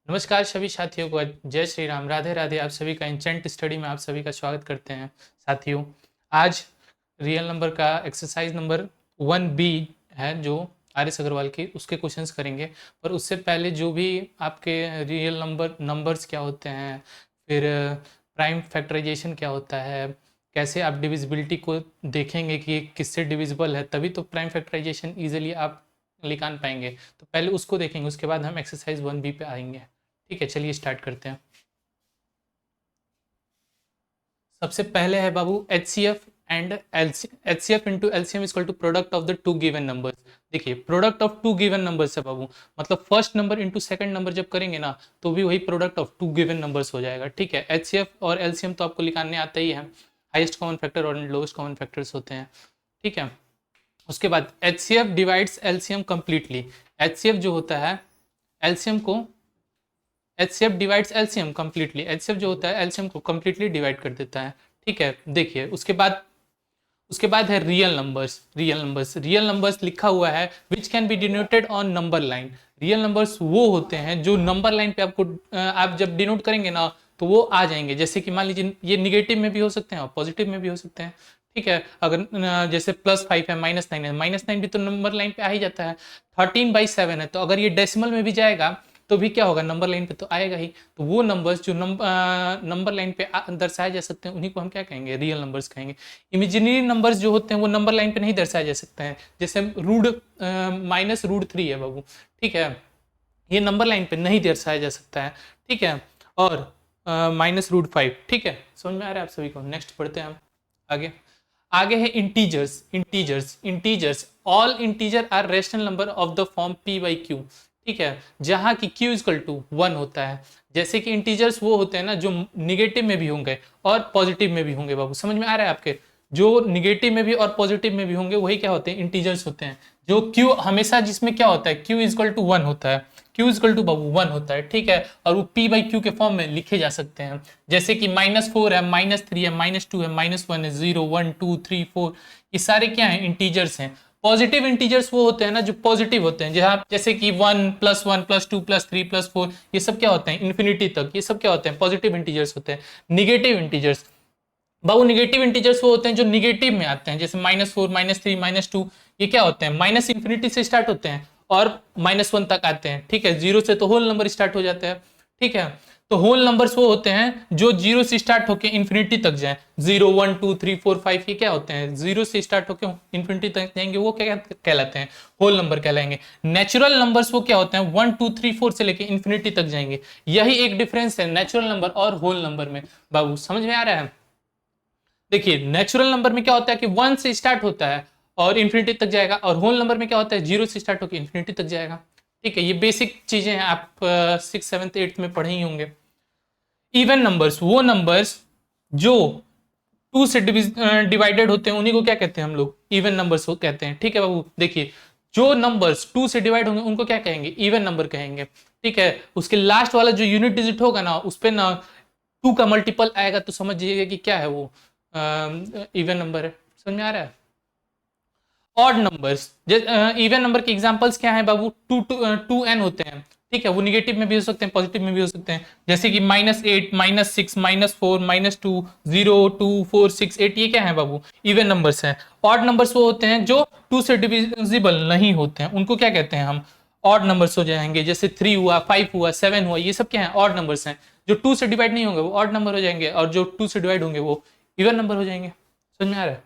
नमस्कार सभी साथियों को जय श्री राम, राधे राधे। आप सभी का इंचेंट स्टडी में आप सभी का स्वागत करते हैं। साथियों, आज रियल नंबर का एक्सरसाइज नंबर 1B है जो आर.एस. अग्रवाल की, उसके क्वेश्चंस करेंगे। पर उससे पहले जो भी आपके रियल नंबर्स क्या होते हैं, फिर प्राइम फैक्टराइजेशन क्या होता है, कैसे आप डिविजिबिलिटी को देखेंगे कि किससे डिविजिबल है, तभी तो प्राइम फैक्टराइजेशन ईजिली आप निकाल पाएंगे। तो पहले उसको देखेंगे, उसके बाद हम एक्सरसाइज 1B पे आएंगे। ठीक है, चलिए स्टार्ट करते हैं। सबसे पहले है बाबू HCF and HCF into LCM equal to product of the two given numbers. देखिए, product of two given numbers है बाबू, मतलब first number into second number जब करेंगे ना, तो भी वही product of two given numbers हो जाएगा। ठीक है, HCF और एलसीएम तो आपको निकालने आता ही है, हाईएस्ट कॉमन फैक्टर और लोएस्ट कॉमन फैक्टर्स होते हैं। ठीक है, उसके बाद HCF divides LCM completely. HCF जो होता है एलसीएम को HCF divides LCM completely. HCF जो होता है एलसीएम को कंप्लीटली डिवाइड कर देता है। ठीक है, देखिए उसके बाद है रियल नंबर्स लिखा हुआ है which can be denoted on number line. Real numbers वो होते हैं जो नंबर लाइन पे आपको आप जब डिनोट करेंगे ना तो वो आ जाएंगे। जैसे कि मान लीजिए ये निगेटिव में भी हो सकते हैं और पॉजिटिव में भी हो सकते हैं। ठीक है, अगर जैसे +5 है, -9 है, -9 भी तो नंबर लाइन पे आ ही जाता है। 13/7 है, तो अगर ये डेसिमल में भी जाएगा तो भी क्या होगा, नंबर लाइन पे तो आएगा ही। तो वो नंबर्स जो नंबर लाइन पे दर्शाए जा सकते हैं उन्हीं को हम क्या कहेंगे, रियल नंबर्स कहेंगे। इमेजिनरी नंबर्स जो होते हैं वो नंबर लाइन पे नहीं दर्शाए जा सकते हैं। जैसे -√3 है बाबू, ठीक है, ये नंबर लाइन पे नहीं दर्शाया जा सकता है। ठीक है, और -√5। ठीक है, समझ में आ रहा है आप सभी को। नेक्स्ट पढ़ते हैं हम आगे। आगे है integers. All integer are rational number of the form p/q। ठीक है, जहां की q इक्वल टू 1 होता है। जैसे कि इंटीजर्स वो होते हैं ना जो निगेटिव में भी होंगे और पॉजिटिव में भी होंगे। बाबू समझ में आ रहा है आपके, जो निगेटिव में भी और पॉजिटिव में भी होंगे वही क्या होते हैं, इंटीजर्स होते हैं। जो q हमेशा जिसमें क्या होता है, q इक्वल टू 1 होता है, q इक्वल टू बाबू 1 होता है। ठीक है, और वो p/q के फॉर्म में लिखे जा सकते हैं। जैसे कि -4 है, -3 है, -2 है, -1 है, 0 1 2 3 4, ये सारे क्या हैं, इंटीजर्स हैं। पॉजिटिव इंटीजर्स वो होते हैं ना जो पॉजिटिव होते हैं, जहां जैसे कि 1 +1 +2 +3 +4, ये सब क्या होते हैं, इन्फिनिटी तक, ये सब क्या होते हैं, पॉजिटिव इंटीजर्स होते हैं। निगेटिव इंटीजर्स बाबू, निगेटिव इंटीजर्स वो होते हैं जो निगेटिव में आते हैं। जैसे -4 -3 -2, ये क्या होते हैं, माइनस इंफिनिटी से स्टार्ट होते हैं और -1 तक आते हैं। ठीक है, 0 से तो होल नंबर स्टार्ट हो जाता है। ठीक है, तो होल नंबर्स वो होते हैं जो 0 से स्टार्ट होकर इन्फिनिटी तक जाए। 0 1 2 3 4 5, ये क्या होते हैं, 0 से स्टार्ट होकर इन्फिनिटी तक जाएंगे, वो क्या कहलाते हैं, होल नंबर कहलाएंगे। नेचुरल नंबर्स वो क्या होते हैं, 1 2 3 4 से लेकर इन्फिनिटी तक जाएंगे। यही एक डिफरेंस है नेचुरल नंबर और होल नंबर में। बाबू समझ में आ रहा है। देखिए, नेचुरल नंबर में क्या होता है कि 1 से स्टार्ट होता है और इन्फिनिटी तक जाएगा, और होल नंबर में क्या होता है, 0 से स्टार्ट होकर इन्फिनिटी तक जाएगा। ठीक है, ये बेसिक चीजें हैं, आप 6th 7th 8th में पढ़े ही होंगे। इवन नंबर्स वो नंबर्स जो 2 से डिवाइडेड होते हैं उन्हीं को क्या कहते हैं हम लोग, इवन नंबर्स को कहते हैं। ठीक है बाबू, देखिए जो नंबर्स 2 से डिवाइड होंगे उनको क्या कहेंगे, इवन नंबर कहेंगे। ठीक है, उसके लास्ट वाला जो यूनिट डिजिट होगा ना, उस पे ना 2 का मल्टीपल आएगा तो समझिएगा कि क्या है वो, इवन नंबर है। समझ में आ रहा है। ऑड नंबर्स, इवन नंबर के एग्जांपल्स क्या हैं बाबू, 2n होते हैं। ठीक है, वो निगेटिव में भी हो सकते हैं, पॉजिटिव में भी हो सकते हैं। जैसे कि -8 -6 -4 -2 0 2 4 6 8, ये क्या है बाबू, इवन नंबर्स हैं। ऑड नंबर्स वो होते हैं जो 2 से डिविजिबल नहीं होते हैं, उनको क्या कहते हैं हम, ऑड नंबर्स हो जाएंगे। जैसे 3 हुआ, 5 हुआ, 7 हुआ, ये सब क्या है, ऑड नंबर्स हैं। जो 2 से डिवाइड नहीं होंगे वो ऑड नंबर हो जाएंगे, और जो 2 से डिवाइड होंगे वो इवन नंबर हो जाएंगे। समझ में आ रहा है।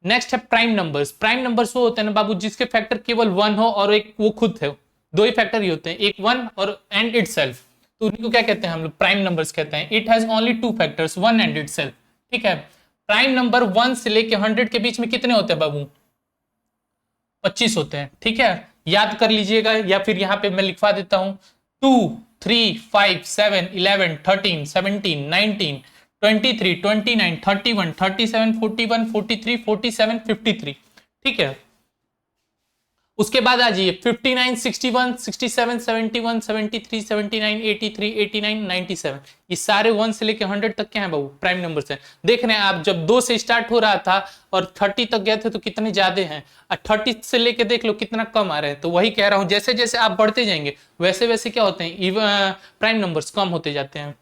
नेक्स्ट है प्राइम नंबर्स। प्राइम नंबर्स वो होते हैं ना बाबू जिसके फैक्टर केवल 1 हो और एक वो खुद है। दो ही फैक्टर ही होते हैं, एक 1 और एंड इटसेल्फ, तो उन्हीं को क्या कहते हैं हम लोग, प्राइम नंबर्स कहते हैं। It has only 2 factors, 1 and itself. ठीक है, प्राइम नंबर 1 से लेके 100 के बीच में कितने होते हैं बाबू, 25 होते हैं। ठीक है, याद कर लीजिएगा, या फिर यहां पे मैं लिखवा देता हूं, 2 3 5 7 11 13 17 19 23 29 31 37 41 43 47 53। ठीक है, उसके बाद आ जाइए 59, 61, 67, 71, 73, 79, 83, 89, 97, ये सारे 1 से लेके 100 तक के हैं बाबू, प्राइम नंबर्स हैं। देख रहे हैं आप, जब 2 से स्टार्ट हो रहा था और 30 तक गए थे तो कितने ज्यादा हैं, और 30 से लेके देख लो कितना कम आ रहे हैं। तो वही कह रहा हूं, जैसे जैसे आप बढ़ते जाएंगे वैसे वैसे क्या होते हैं, प्राइम नंबर्स कम होते जाते हैं।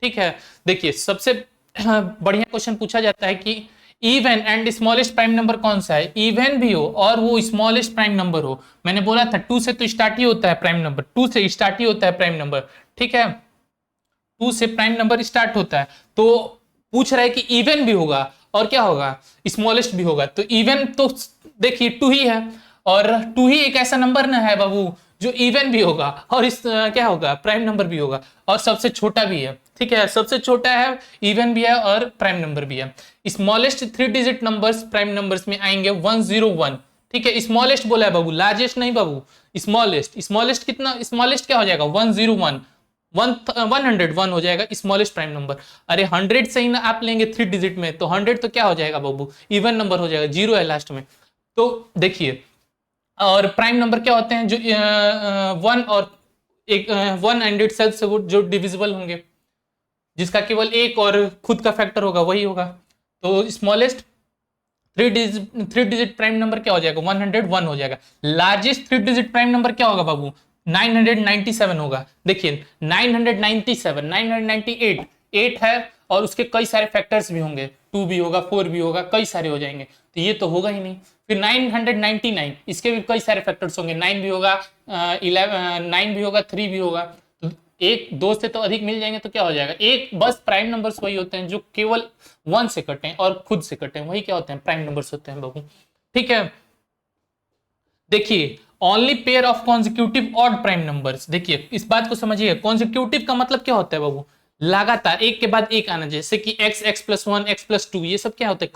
ठीक है, देखिए सबसे बढ़िया क्वेश्चन पूछा जाता है कि even and smallest prime number कौन सा है, इवन भी हो और वो स्मॉलेस्ट प्राइम नंबर हो। मैंने बोला था 2 से तो स्टार्ट ही होता है प्राइम नंबर, 2 से स्टार्ट ही होता है प्राइम नंबर। ठीक है, 2 से प्राइम नंबर स्टार्ट होता है, तो पूछ रहा है कि इवन भी होगा और क्या होगा, स्मॉलेस्ट भी होगा। तो इवन तो देखिए 2 ही है, और 2 ही एक ऐसा नंबर ना है बाबू जो इवन भी होगा और इस क्या होगा, प्राइम नंबर भी होगा, और सबसे छोटा भी है। ठीक है, सबसे छोटा है, इवन भी है और प्राइम नंबर भी है। Smallest 3 digit numbers prime numbers में आएंगे 101। ठीक है, स्मॉलेस्ट बोला है बाबू, लार्जेस्ट नहीं बाबू, स्मॉलेस्ट। स्मॉलेस्ट कितना, स्मॉलेस्ट क्या हो जाएगा 101, 101 हो जाएगा स्मॉलेस्ट प्राइम नंबर। अरे 100 से ही ना आप लेंगे 3 डिजिट में, तो 100 तो क्या हो जाएगा बाबू, इवन नंबर हो जाएगा, 0 है लास्ट में। तो देखिए, और प्राइम नंबर क्या होते हैं, जो 1 और एक 1 एंड इट सेल्फ से वो जो डिविजिबल होंगे, जिसका केवल एक और खुद का फैक्टर होगा वही होगा। तो स्मॉलेस्ट 3 डिजिट प्राइम नंबर क्या हो जाएगा, 101 हो जाएगा। लार्जेस्ट 3 डिजिट प्राइम नंबर क्या होगा बाबू, 997 होगा। देखिए 997, 998, 8 है और उसके कई सारे फैक्टर्स भी होंगे, 2 भी होगा, 4 भी होगा, कई सारे हो जाएंगे, तो ये तो होगा ही नहीं। फिर 999, इसके भी कई सारे फैक्टर्स होंगे, 9 भी होगा, 9 भी होगा, 3 भी होगा, तो एक 2 से तो अधिक मिल जाएंगे, तो क्या हो जाएगा एक। बस प्राइम नंबर्स वही होते हैं जो केवल 1 से कटे और खुद से कटे, वही क्या होते हैं, प्राइम नंबर्स होते हैं बाबू। ठीक है, देखिए only pair of consecutive odd prime numbers. देखिए इस बात को समझिए, कॉन्जिक्यूटिव का मतलब क्या होता है बाबू, लगातार एक के बाद एक आना, जैसे कि x, x+1, x+2, ये सब क्या होते हैं,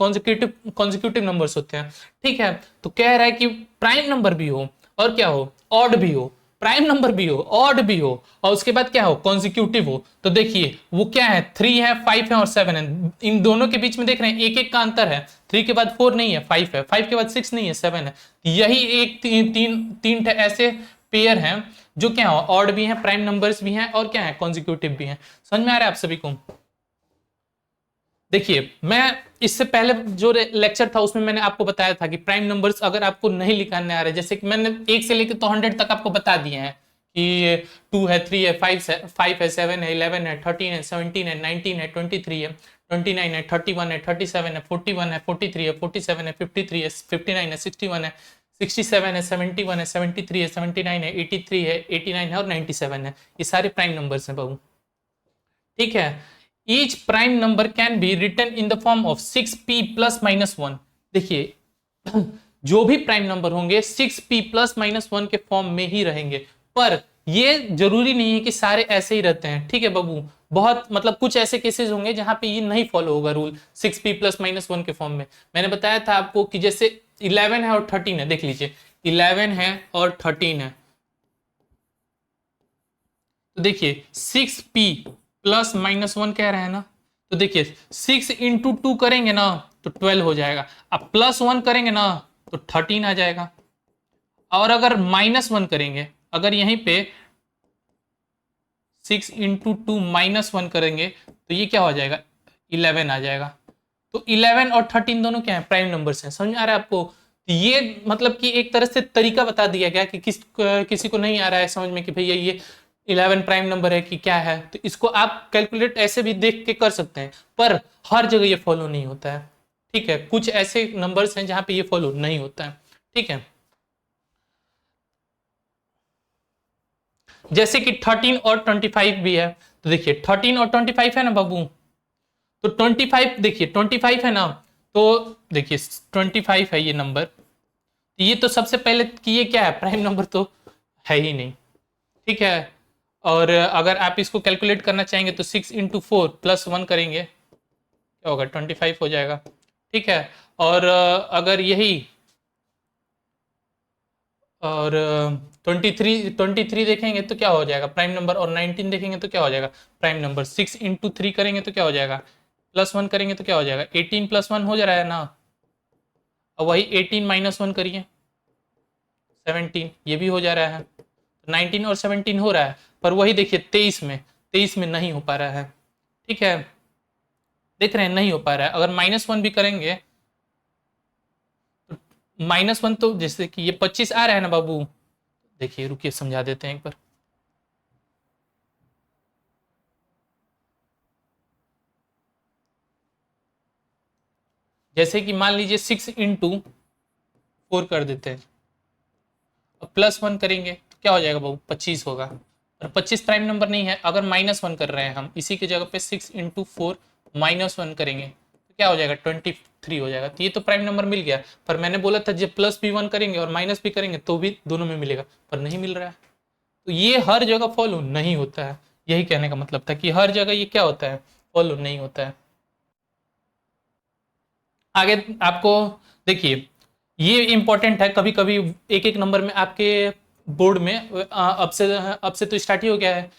कॉन्जिक्यूटिव नंबर्स होते हैं। ठीक है, तो कह रहा है कि प्राइम नंबर भी हो और क्या हो, ऑड भी हो, प्राइम नंबर भी हो, ऑड भी हो, और उसके बाद क्या हो, कॉन्जिक्यूटिव हो। तो देखिए वो क्या है, 3 है, 5 है और 7 है। इन दोनों के बीच में देख रहे हैं एक एक का अंतर है, 3 के बाद 4 नहीं है, 5 है, 5 के बाद 6 नहीं है, 7 है। यही एक तीन ऐसे पेयर हैं जो क्या हो, ऑड भी हैं, प्राइम नंबर्स भी हैं और क्या है, कॉन्जिक्यूटिव भी हैं। समझ में आ रहा है आप सभी को। देखिए मैं इससे पहले जो लेक्चर था उसमें मैंने आपको बताया था कि प्राइम नंबर्स अगर आपको नहीं लिखाने आ रहे, जैसे कि मैंने 1 से लेकर तो 100 तक आपको बता दिए हैं कि 2 है, 3 है, 5 है, 7 है, 11 है, 13 है, 17 है, 19 है, 23 है, 29 है, 31 है, 37 है, 41 है, 43 है, 47 है, 53 है, 59 है, 61 है, 67 है, 71 है, 73 है, 79 है, 83 है, 89 है और 97 है। ये सारे प्राइम नंबर्स हैं बाबू। ठीक है, each prime number can be written in the form of 6p plus minus 1। देखिए जो भी प्राइम नंबर होंगे 6p प्लस माइनस 1 के फॉर्म में ही रहेंगे, पर ये जरूरी नहीं है कि सारे ऐसे ही रहते हैं। ठीक है बाबू, बहुत मतलब कुछ ऐसे केसेस होंगे जहां पे ये नहीं फॉलो होगा रूल 6p प्लस माइनस 1 के फॉर्म में। मैंने बताया था आपको कि जैसे 11 है और 13 है, देख लीजिए 11 है और 13 है, तो देखिए 6p प्लस माइनस 1 कह रहे हैं ना, तो देखिए 6 इंटू 2 करेंगे ना तो 12 हो जाएगा, अब प्लस 1 करेंगे ना तो 13 आ जाएगा, और अगर माइनस 1 करेंगे, अगर यहीं पे 6 इंटू 2 माइनस 1 करेंगे तो ये क्या हो जाएगा, 11 आ जाएगा। तो 11 और 13 दोनों क्या है, प्राइम नंबर्स हैं। समझ में आ रहा है आपको। तो ये मतलब कि एक तरह से तरीका बता दिया गया कि किसी को नहीं आ रहा है समझ में कि भैया ये 11 प्राइम नंबर है कि क्या है, तो इसको आप कैलकुलेट ऐसे भी देख के कर सकते हैं, पर हर जगह ये फॉलो नहीं होता है। ठीक है, कुछ ऐसे नंबर्स हैं जहां पे ये फॉलो नहीं होता है। ठीक है, जैसे कि 13 और 25 भी है, तो देखिए 13 और 25 है ना बाबू, तो 25 देखिए 25 है ना, तो देखिए 25 है ये नंबर, तो ये तो सबसे पहले कि ये क्या है, प्राइम नंबर तो है ही नहीं। ठीक है, और अगर आप इसको कैलकुलेट करना चाहेंगे तो 6 इंटू 4 प्लस 1 करेंगे, क्या होगा, 25 हो जाएगा। ठीक है, और अगर यही और 23 देखेंगे तो क्या हो जाएगा, प्राइम नंबर, और 19 देखेंगे तो क्या हो जाएगा, प्राइम नंबर। 6 इंटू 3 करेंगे तो क्या हो जाएगा, प्लस 1 करेंगे तो क्या हो जाएगा, 18 प्लस 1 हो जा रहा है ना, और वही 18 माइनस 1 करिए, 17 ये भी हो जा रहा है, 19 और 17 हो रहा है, पर वही देखिए 23 में नहीं हो पा रहा है। ठीक है, देख रहे हैं नहीं हो पा रहा है। अगर -1 भी करेंगे तो -1 तो जैसे कि ये 25 आ रहा है ना बाबू, देखिए रुकिए समझा देते हैं एक बार। जैसे कि मान लीजिए 6 इंटू 4 कर देते हैं, और +1 करेंगे तो क्या हो जाएगा बाबू, 25 होगा। और 25 प्राइम नंबर नहीं है, अगर -1 कर रहे हैं हम, इसी की जगह पे 6 इंटू 4 -1 करेंगे तो क्या हो जाएगा, 23 हो जाएगा। तो ये तो प्राइम नंबर मिल गया, पर मैंने बोला था जब प्लस भी 1 करेंगे और माइनस भी करेंगे तो भी दोनों में मिलेगा, पर नहीं मिल रहा है। तो ये हर जगह फॉलो नहीं होता है, यही कहने का मतलब था कि हर जगह ये क्या होता है, फॉलो नहीं होता है। आगे आपको देखिए, ये इंपॉर्टेंट है, कभी कभी एक एक नंबर में आपके बोर्ड में अब से तो स्टार्ट ही हो गया है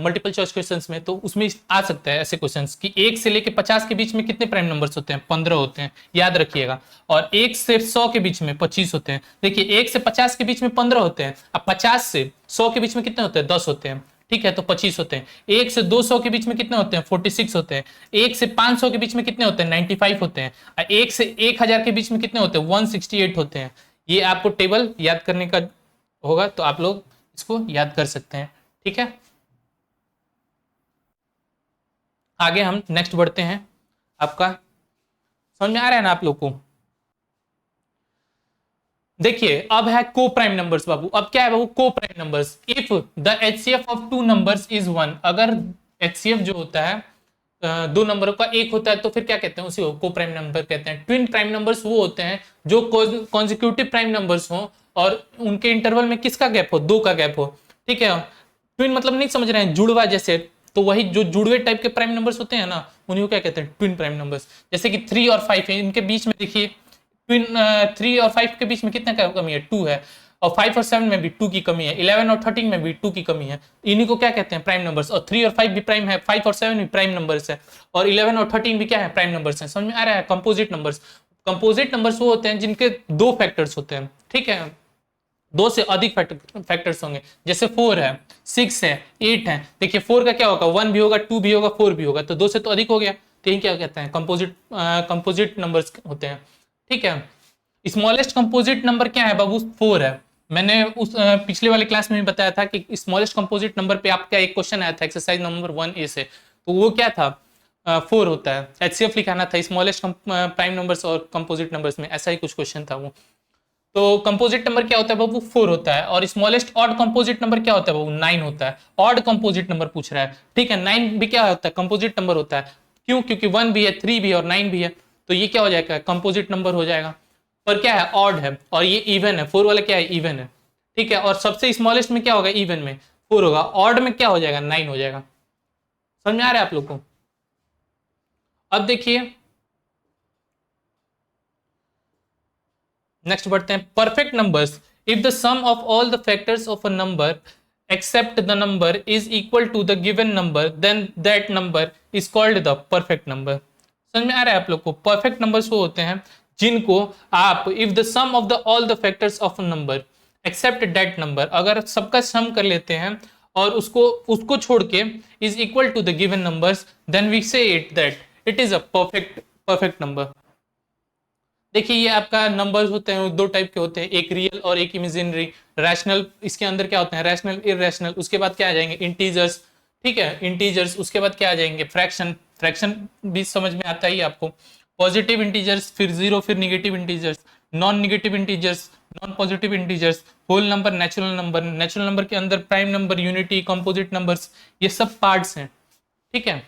मल्टीपल चॉइस क्वेश्चंस में, तो उसमें आ सकता है ऐसे क्वेश्चंस कि 1 से लेके 50 के बीच में कितने प्राइम नंबर्स होते हैं, 15 होते हैं, याद रखिएगा। और 1 से 100 के बीच में 25 होते हैं। देखिए 1 से 50 के बीच में 15 होते हैं, अब 50 से 100 के बीच में कितने होते हैं, 10 होते हैं। ठीक है, तो 25 होते हैं। 1 से 200 के बीच में कितने होते हैं, 46 होते हैं। 1 से 500 के बीच में कितने होते हैं, 95 होते हैं। और 1 से 1000 के बीच में कितने होते हैं, 168 होते हैं। ये आपको टेबल याद करने का होगा, तो आप लोग इसको याद कर सकते हैं। ठीक है, आगे हम नेक्स्ट बढ़ते हैं। आपका समझ में आ रहा है ना आप लोग को? देखिए अब है को प्राइम नंबर्स बाबू। अब क्या है बाबू, को prime numbers. If the HCF of two numbers is 1, अगर एचसीएफ जो होता है दो नंबरों का एक होता है, तो फिर क्या कहते हैं, उसी को को प्राइम नंबर कहते हैं। ट्विन प्राइम नंबर्स वो होते हैं जो कॉन्जिक्यूटिव प्राइम नंबर्स हो और उनके इंटरवल में किसका गैप हो, 2 का गैप हो। ठीक है, ट्विन मतलब नहीं समझ रहे हैं, जुड़वा जैसे, तो वही जो जुड़वे टाइप के प्राइम नंबर्स होते हैं ना, उन्हीं को क्या कहते हैं, ट्विन प्राइम नंबर्स। जैसे कि 3 और 5 है, इनके बीच में देखिए ट्विन 3 और 5 के बीच में कितने का कमी है, 2 है। और 5 और 7 में भी 2 की कमी है, 11 और 13 में भी 2 की कमी है। इन्हीं को क्या कहते हैं, प्राइम नंबर्स। और 3 और 5 भी प्राइम है, 5 और 7 भी प्राइम नंबर्स है, और 11 और 13 भी क्या है, प्राइम नंबर्स है। समझ में आ रहा है? Composite numbers. कंपोजिट नंबर्स वो होते हैं जिनके 2 फैक्टर्स होते हैं। ठीक है, 2 से अधिक फैक्टर्स होंगे। जैसे 4 है, 6 है, 8 है। देखिए 4 का क्या होगा, 1 भी होगा, 2 भी होगा, 4 भी होगा, तो 2 से तो अधिक हो गया। तो यही क्या कहते हैं, कंपोजिट नंबर्स होते हैं। ठीक है, स्मॉलेस्ट कंपोजिट नंबर क्या है बाबू, 4 है। मैंने उस पिछले वाले क्लास में भी बताया था कि स्मॉलेस्ट कंपोजिट नंबर पे आपका एक क्वेश्चन आया था एक्सरसाइज नंबर 1A से, तो वो क्या था, 4 होता है। एचसीएफ लिखाना था स्मॉलेस्ट प्राइम नंबर्स और कंपोजिट नंबर्स में, ऐसा ही कुछ क्वेश्चन था वो। तो कंपोजिट नंबर क्या होता है बाबू, 4 होता है। और स्मॉलेस्ट ऑड कंपोजिट नंबर क्या होता है बाबू, 9 होता है। ऑड कंपोजिट नंबर पूछ रहा है। ठीक है, 9 भी क्या होता है, कंपोजिट नंबर होता है। क्यों, क्योंकि 1 भी है, 3 भी है और 9 भी है, तो ये क्या हो जाएगा, कंपोजिट नंबर हो जाएगा। पर क्या है, ऑड है, और ये इवन है। 4 वाला क्या है, इवन है। ठीक है, और सबसे स्मॉलेस्ट में क्या होगा, इवन में 4 होगा, ऑड में क्या हो जाएगा, 9 हो जाएगा। समझ में आ रहा है आप लोग को? अब देखिए नेक्स्ट बढ़ते हैं, perfect numbers. If the sum of all the factors of a number except the number is equal to the given number, then that number is called the perfect number. समझ में आ रहा है आप लोग को? परफेक्ट नंबर्स वो होते हैं जिनको आप, if the sum of the all the factors of a number except that number, अगर सबका सम कर लेते हैं और उसको उसको छोड़ के is equal to the given numbers, then we say it that it is a perfect number. देखिए ये आपका नंबर्स होते हैं, 2 टाइप के होते हैं, एक रियल और एक इमेजिनरी। रैशनल, इसके अंदर क्या होते हैं, रैशनल, इरेशनल। उसके बाद क्या आ जाएंगे, इंटीजर्स। ठीक है, इंटीजर्स। उसके बाद क्या आ जाएंगे, फ्रैक्शन। फ्रैक्शन भी समझ में आता ही आपको। पॉजिटिव इंटीजर्स, फिर जीरो, फिर negative integers, non negative integers, non positive integers, whole number, natural number. Natural number के अंदर prime number, unity, composite numbers, ये सब पार्ट्स हैं। ठीक है,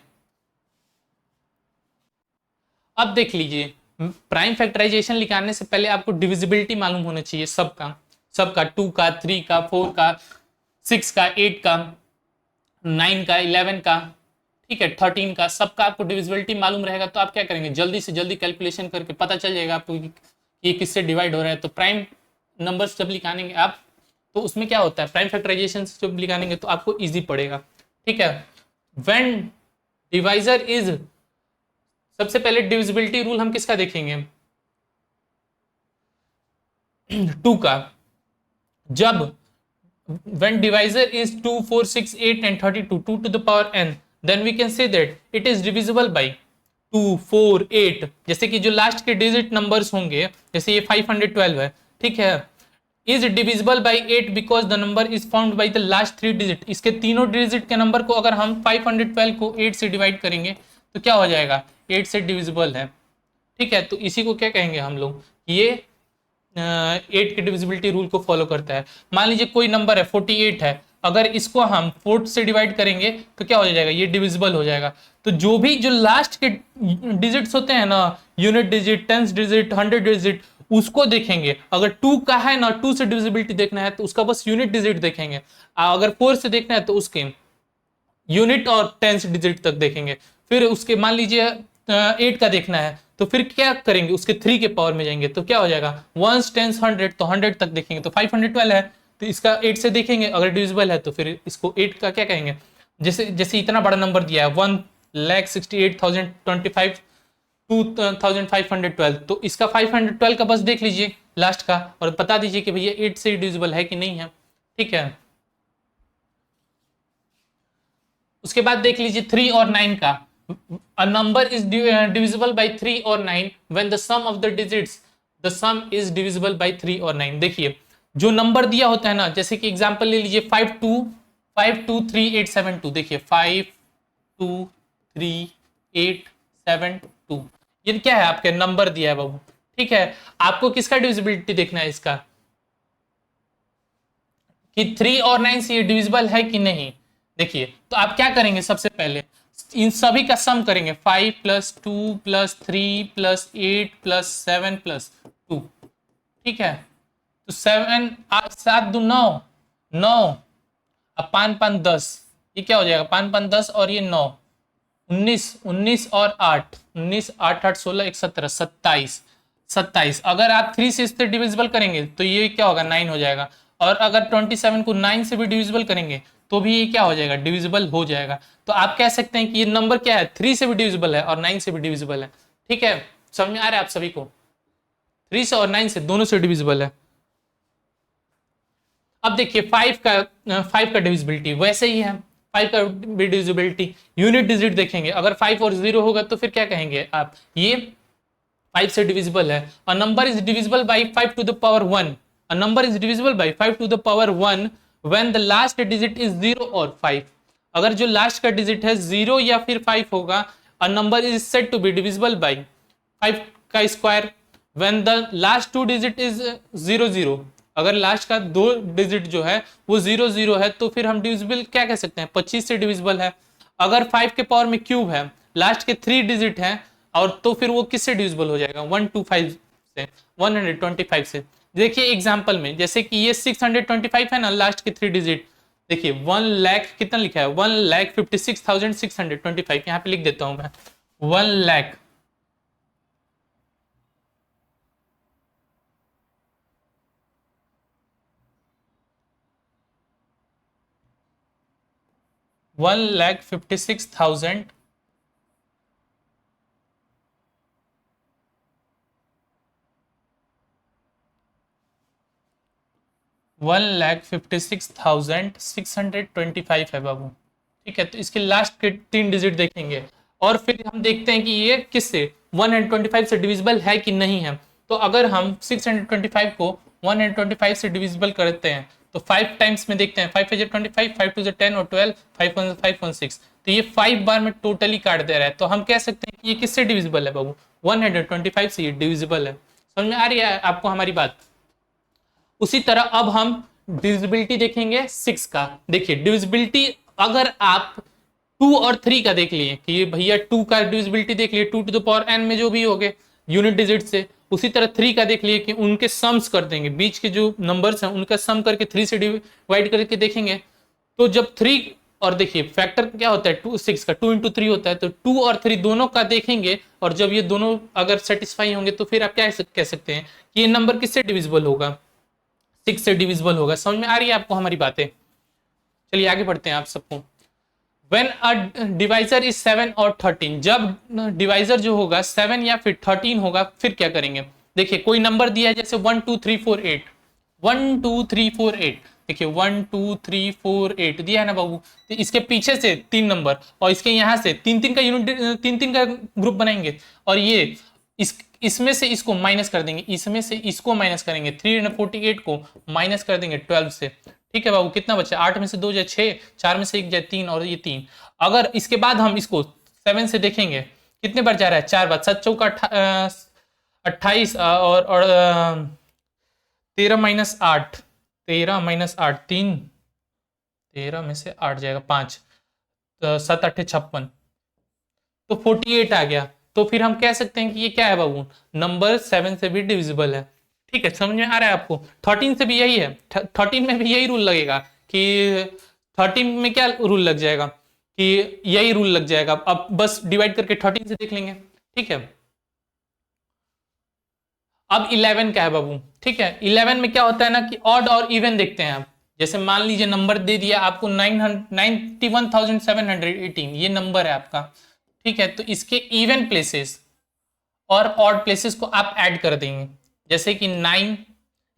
अब देख लीजिए, प्राइम फैक्टराइजेशन निकालने से पहले आपको डिविजिबिलिटी मालूम होना चाहिए सबका। सबका 2 का, 3 का, 4 का, 6 का, 8 का, 9 का, 11 का, ठीक है, 13 का, सबका आपको डिविजिबिलिटी मालूम रहेगा, तो आप क्या करेंगे, जल्दी से जल्दी कैलकुलेशन करके पता चल जाएगा आपको कि ये किससे डिवाइड हो रहा है। तो प्राइम नंबर्स जब निकालेंगे आप, तो उसमें क्या होता है, प्राइम फैक्टराइजेशन जब निकालेंगे तो आपको ईजी पड़ेगा। ठीक है, व्हेन डिवाइजर इज, सबसे पहले डिविजिबिलिटी रूल हम किसका देखेंगे, 2 का। जब when divisor is 2 4 6 8 and 32 2 to the power n, then we can say that it is divisible by 2 4 8। जैसे कि जो लास्ट के डिजिट नंबर्स होंगे, जैसे ये 512 है, ठीक है, is divisible by 8 because the number is found by the last 3 digit. इसके तीनों डिजिट के नंबर को अगर हम 512 को 8 से डिवाइड करेंगे तो क्या हो जाएगा, 8 से डिविजिबल है, ठीक है। तो इसी को क्या कहेंगे हम लोग, ये 8 के डिविजिबिलिटी रूल को फॉलो करता है। मान लीजिए कोई नंबर है 48 है, अगर इसको हम 4 से डिवाइड करेंगे तो क्या हो जाएगा, ये डिविजिबल हो जाएगा। तो जो भी जो लास्ट के डिजिट्स होते हैं ना, unit digit, tens digit, 100 digit, उसको देखेंगे। अगर 2 का है ना, 2 से डिविजिबिलिटी देखना है तो उसका बस यूनिट डिजिट देखेंगे। अगर 4 से देखना है तो उसके यूनिट और टेंस डिजिट तक देखेंगे। फिर उसके मान लीजिए 8 का देखना है तो फिर क्या करेंगे, उसके 3 के पावर में जाएंगे तो क्या हो जाएगा, 1 10 100, तो 100 तक देखेंगे। तो 512 है तो इसका 8 से देखेंगे, अगर डिविजिबल है तो फिर इसको 8 का क्या कहेंगे। जैसे जैसे इतना बड़ा नंबर दिया है 1,68,025 2,512, तो इसका 512 का बस देख लीजिए लास्ट का और बता दीजिए कि भैया 8 से डिविजिबल है कि नहीं है, ठीक है। उसके बाद देख लीजिए 3 और 9 का। A number is divisible by 3 or 9 when the sum of the digits, the sum is divisible by 3 or 9। देखिए जो नंबर दिया होता है ना, जैसे कि एग्जांपल ले लीजिए 523872। देखिए 523872, ये क्या है, आपके नंबर दिया है बाबू, ठीक है। आपको किसका डिविजिबिलिटी देखना है इसका, कि 3 और 9 से ये डिविजिबल है कि नहीं। देखिए तो आप क्या करेंगे, सबसे पहले इन सभी का सम करेंगे, 5 + 2 + 3 + 8 + 7 + 2, ठीक है। तो 7 8 7 2 9 9, अब 5 5 10, ये क्या हो जाएगा, 5 5 10 और ये 9 19 19 और 8 19 8 8 16 1 17 27 27। अगर आप 3 से इससे डिविजिबल करेंगे तो ये क्या होगा, 9 हो जाएगा। और अगर 27 को 9 से भी डिविजिबल करेंगे तो भी ये क्या हो जाएगा, डिविजिबल हो जाएगा। तो आप कह सकते हैं कि ये नंबर क्या है, 3 से भी डिविजिबल है और 9 से भी डिविजिबल है, ठीक है। समझ में आ रहा है आप सभी को, 3 से और 9 से दोनों से डिविजिबल है। अब देखिए 5 का डिविजिबिलिटी वैसे ही है, 5 का भी डिविजिबिलिटी यूनिट डिजिट देखेंगे। अगर 5 और 0 होगा तो फिर क्या कहेंगे आप, ये 5 से डिविजिबल है। A number is divisible by 5 to the power 1, a number is divisible by 5 to the power 1 when the last digit is 0 और 5। अगर जो लास्ट का डिजिट है 0 या फिर 5 होगा, a number is said to be divisible by 5 का square when the last 2 digit is 0 0। अगर लास्ट का 2 डिजिट जो है वो 0 0 है तो फिर हम डिविजिबल क्या कह सकते हैं, 25 से डिविजिबल है। अगर 5 के पावर में क्यूब है, लास्ट के 3 डिजिट हैं, और तो फिर वो किससे डिविजिबल हो जाएगा, 125 से, 125 से। देखिए एग्जांपल में जैसे कि ये 625 है ना, लास्ट के 3 डिजिट, देखिए 1 लाख कितना लिखा है, 1,56,625, यहाँ पे लिख देता हूं मैं 1 लाख 1,56,000 1,56,625 है बाबू, ठीक है। तो इसके लास्ट के 3 डिजिट देखेंगे और फिर हम देखते हैं कि ये किससे 125 से डिविजिबल है कि नहीं है। तो अगर हम 625 को 125 से डिविजिबल करते हैं तो 5 टाइम्स में देखते हैं, 5 5 25, 5 2 10 और 12, 5 1 6, तो ये 5 बार में टोटली काट दे रहा है। तो हम कह सकते हैं कि ये किससे डिविजिबल है बाबू, 125 से ये डिविजिबल है। समझ में आ रही है आपको हमारी बात। उसी तरह अब हम डिविजिबिलिटी देखेंगे 6 का। देखिए डिविजिबिलिटी अगर आप 2 और 3 का देख लिए कि भैया 2 का डिविजिबिलिटी देख लिए, 2 टू द पावर n में जो भी हो गए यूनिट डिजिट से, उसी तरह 3 का देख लिए कि उनके सम्स कर देंगे, बीच के जो नंबर्स हैं उनका सम करके 3 से डिवाइड करके देखेंगे। तो जब 3 और देखिए फैक्टर क्या होता है 2 6 का, 2 इंटू 3 होता है, तो 2 और 3 दोनों का देखेंगे और जब ये दोनों अगर सेटिस्फाई होंगे तो फिर आप क्या कह सकते हैं कि ये नंबर किससे डिविजिबल होगा, 6 से डिविजिबल होगा। समझ में आ रही है आपको हमारी बातें। चलिए आगे बढ़ते हैं आप सबको। When a divisor is 7 और 13, जब डिवाइजर जो होगा 7 या फिर 13 होगा फिर क्या करेंगे। देखिए कोई नंबर दिया है जैसे 1 2 3 4 8, 1 2 3 4 8, देखिए 1 2 3 4 8 दिया है ना बाबू। तो इसके पीछे से 3 नंबर और इसके यहाँ से तीन तीन का यूनिट, तीन तीन का ग्रुप बनाएंगे। और ये इसमें से इसको माइनस कर देंगे, इसमें से इसको माइनस करेंगे, 348 को माइनस कर देंगे 12 से। ठीक है बाबू, कितना बचा? 8 में से 2 जाए 6, 4 में से 1 जाए 3 और ये 3। अगर इसके बाद हम इसको 7 से देखेंगे, कितने बार जा रहा है? 4 बार। 7 चौका 28 और 13 - 8, 13 - 8, 3, 13 में से 8 जाएगा 5, तो 7 8 56, तो 48 आ गया। तो फिर हम कह सकते हैं कि ये क्या है बाबू? नंबर 7 से भी डिविजिबल है। ठीक है, समझ में आ रहा है आपको? 13 से भी यही है, 13 में भी यही रूल लगेगा कि 13 में क्या रूल लग जाएगा कि यही रूल लग जाएगा। अब बस डिवाइड करके 13 से देख लेंगे। ठीक है, अब 11 क्या है बाबू? ठीक है, 11 में क्या होता है ना कि ऑड और इवन देखते हैं आप। जैसे मान लीजिए नंबर दे दिया आपको 91,718, ये नंबर है आपका। ठीक है, तो इसके इवन प्लेसेस और ऑड प्लेसेस को आप ऐड कर देंगे। जैसे कि 9,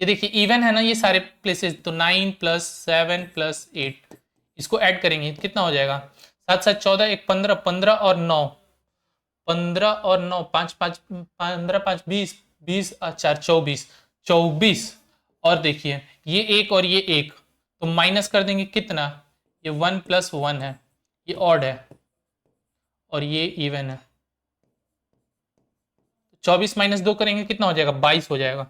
ये देखिए इवन है ना ये सारे प्लेसेस, तो 9 + 7 + 8, इसको ऐड करेंगे कितना हो जाएगा? 7 7 14, 1 15, 15 और 9, 15 और 9, 5 5 15 5 20, 20 और 4 24, 24। और देखिए ये एक और ये एक, तो माइनस कर देंगे कितना? ये 1 + 1 है, ये ऑड है और ये इवन है। 24 - 2 करेंगे कितना हो जाएगा? 22 हो जाएगा।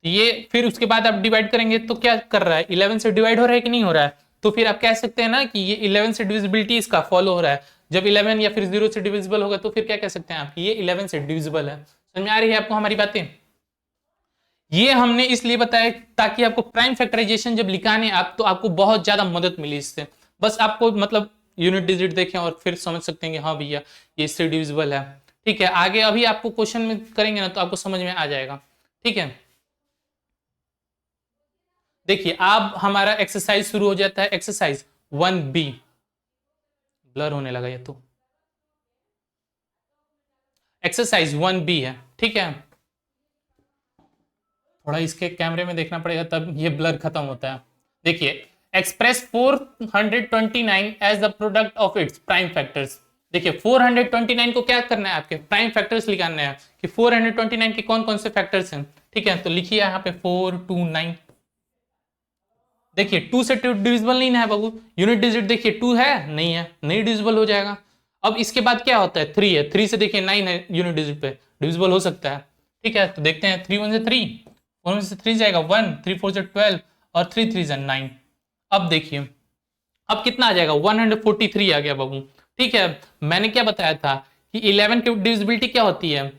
ये फिर उसके बाद आप डिवाइड करेंगे तो क्या कर रहा है? 11 से डिवाइड हो रहा है कि नहीं हो रहा है? तो फिर आप कह सकते हैं ना कि ये 11 से डिविजिबिलिटी इसका फॉलो हो रहा है। जब 11 या फिर 0 से डिविजिबल होगा तो फिर क्या कह सकते हैं आप? ये 11 से डिविजिबल है। समझ में आ रही है आपको हमारी बातें? ये हमने इसलिए बताया ताकि आपको प्राइम फैक्टराइजेशन जब लिखाने आप, तो आपको बहुत ज्यादा मदद मिली इससे। बस आपको मतलब यूनिट डिजिट देखें और फिर समझ सकते हैं कि हाँ भैया ये इससे डिविजिबल है। ठीक है, आगे अभी आपको क्वेश्चन में करेंगे ना तो आपको समझ में आ जाएगा। ठीक है, देखिए अब हमारा एक्सरसाइज शुरू हो जाता है। एक्सरसाइज 1B, ब्लर होने लगा ये तो। एक्सरसाइज 1B है। ठीक है, थोड़ा इसके कैमरे में देखना पड़ेगा तब ये ब्लर खत्म होता है। देखिए, express 429 as the product of its prime factors. देखिए 429 को क्या करना है? आपके प्राइम फैक्टर्स निकालना है कि 429 के कौन कौन से फैक्टर्स हैं। ठीक है, तो लिखिए यहाँ पे 429। देखिए 2 से डिविजिबल नहीं ना है बाबू, यूनिट डिजिट देखिए 2 है, नहीं है, नहीं डिविजिबल हो जाएगा। अब इसके बाद क्या होता है? 3 है, 3 से देखिए 9 है, यूनिट डिजिट पे डिविजिबल हो सकता है। ठीक है, तो देखते हैं 3 1 से 3, 4 से 3 जाएगा 1, 3 4 से 12 और 3 3 से 9। अब देखिए अब कितना आ जाएगा? 143 आ गया बाबू। ठीक है, मैंने क्या बताया था कि 11 की डिविजिबिलिटी क्या होती है?